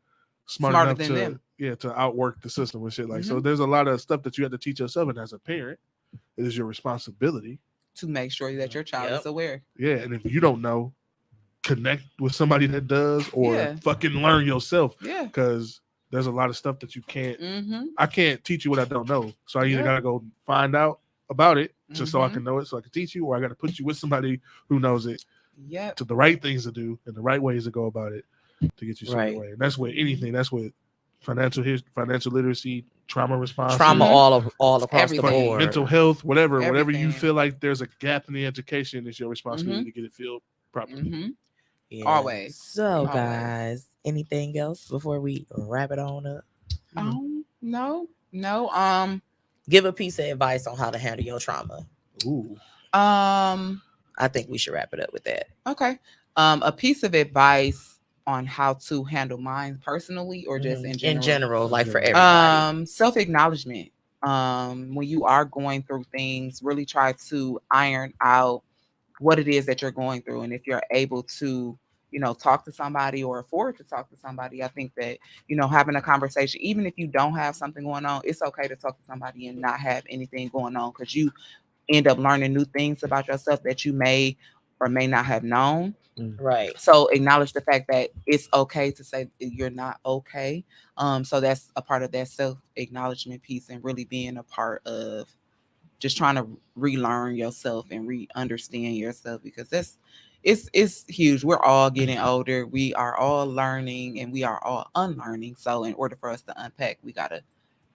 Speaker 3: smarter enough to outwork the system and shit. Like, so there's a lot of stuff that you have to teach yourself, and as a parent, it is your responsibility
Speaker 2: to make sure that your child
Speaker 1: Yep.
Speaker 2: is aware.
Speaker 3: Yeah, and if you don't know, connect with somebody that does, or
Speaker 2: Yeah.
Speaker 3: fucking learn yourself.
Speaker 2: Yeah.
Speaker 3: Because there's a lot of stuff that you can't.
Speaker 2: Mm-hmm.
Speaker 3: I can't teach you what I don't know. So I either
Speaker 2: Yep.
Speaker 3: gotta go find out about it just so I
Speaker 2: Mhm.
Speaker 3: can know it, so I can teach you, or I gotta put you with somebody who knows it,
Speaker 2: Yep.
Speaker 3: to the right things to do and the right ways to go about it to get you squared
Speaker 1: Right.
Speaker 3: away. And that's with anything. That's with financial literacy, trauma responses,
Speaker 1: Trauma all across the
Speaker 2: Everything.
Speaker 3: fucking
Speaker 1: board.
Speaker 3: mental health, whatever you
Speaker 2: Everything.
Speaker 3: feel like there's a gap in the education, it's your responsibility to get it filled properly.
Speaker 2: Mm-hmm.
Speaker 1: Yeah.
Speaker 2: Always.
Speaker 1: So,
Speaker 2: Always.
Speaker 1: guys, anything else before we wrap it on up?
Speaker 2: No.
Speaker 1: Give a piece of advice on how to handle your trauma.
Speaker 3: Ooh.
Speaker 1: I think we should wrap it up with that.
Speaker 2: Okay. A piece of advice on how to handle mine personally, or just in general.
Speaker 1: In general, like for everybody.
Speaker 2: Self-acknowledgement. When you are going through things, really try to iron out what it is that you're going through, and if you're able to, talk to somebody or afford to talk to somebody, I think that, having a conversation, even if you don't have something going on, it's okay to talk to somebody and not have anything going on, because you end up learning new things about yourself that you may or may not have known.
Speaker 1: Right.
Speaker 2: So acknowledge the fact that it's okay to say you're not okay. So that's a part of that self-acknowledgement piece, and really being a part of just trying to relearn yourself and re-understand yourself, because it's huge. We're all getting older. We are all learning and we are all unlearning. So in order for us to unpack, we gotta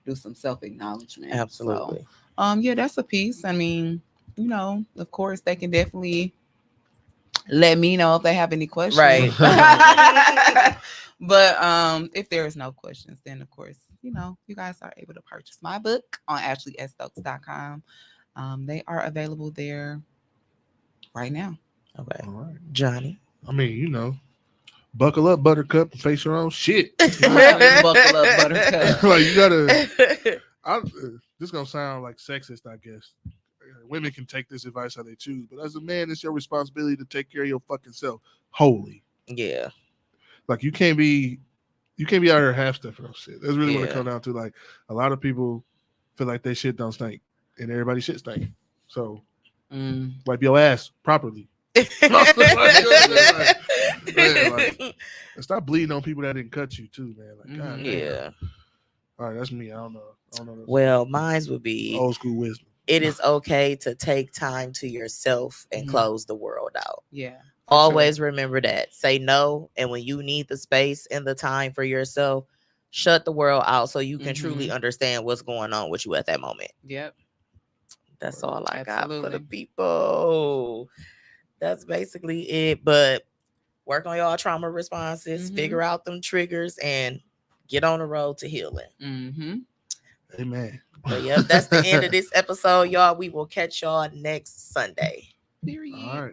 Speaker 2: do some self-acknowledgement.
Speaker 1: Absolutely.
Speaker 2: So, yeah, that's a piece. I mean, of course they can definitely let me know if they have any questions.
Speaker 1: Right.
Speaker 2: But if there is no questions, then of course, you guys are able to purchase my book on AshleyStokes.com. They are available there right now.
Speaker 1: Okay.
Speaker 3: All right.
Speaker 1: Johnny.
Speaker 3: I mean, buckle up, Buttercup, and face your own shit.
Speaker 2: Buckle up, Buttercup.
Speaker 3: Like, you gotta. This is gonna sound like sexist, I guess. Women can take this advice how they choose, but as a man, it's your responsibility to take care of your fucking self wholly.
Speaker 1: Yeah.
Speaker 3: Like, you can't be out here half stuffing on shit. That's really what it
Speaker 1: Yeah.
Speaker 3: comes down to. Like, a lot of people feel like their shit don't stink, and everybody's shit stink. So wipe your ass properly. Man, like, and stop bleeding on people that didn't cut you too, man. Like, God,
Speaker 1: Yeah.
Speaker 3: All right, that's me. I don't know.
Speaker 1: Well, mine would be
Speaker 3: old school wisdom.
Speaker 1: It is okay to take time to yourself and close the world out.
Speaker 2: Yeah.
Speaker 1: Always remember that. Say no. And when you need the space and the time for yourself, shut the world out so you can truly understand what's going on with you at that moment.
Speaker 2: Yep.
Speaker 1: That's all I got for the people. That's basically it. But work on your trauma responses, figure out them triggers, and get on the road to healing.
Speaker 3: Amen.
Speaker 1: But yep, that's the end of this episode, y'all. We will catch y'all next Sunday.
Speaker 2: Period.
Speaker 3: All right.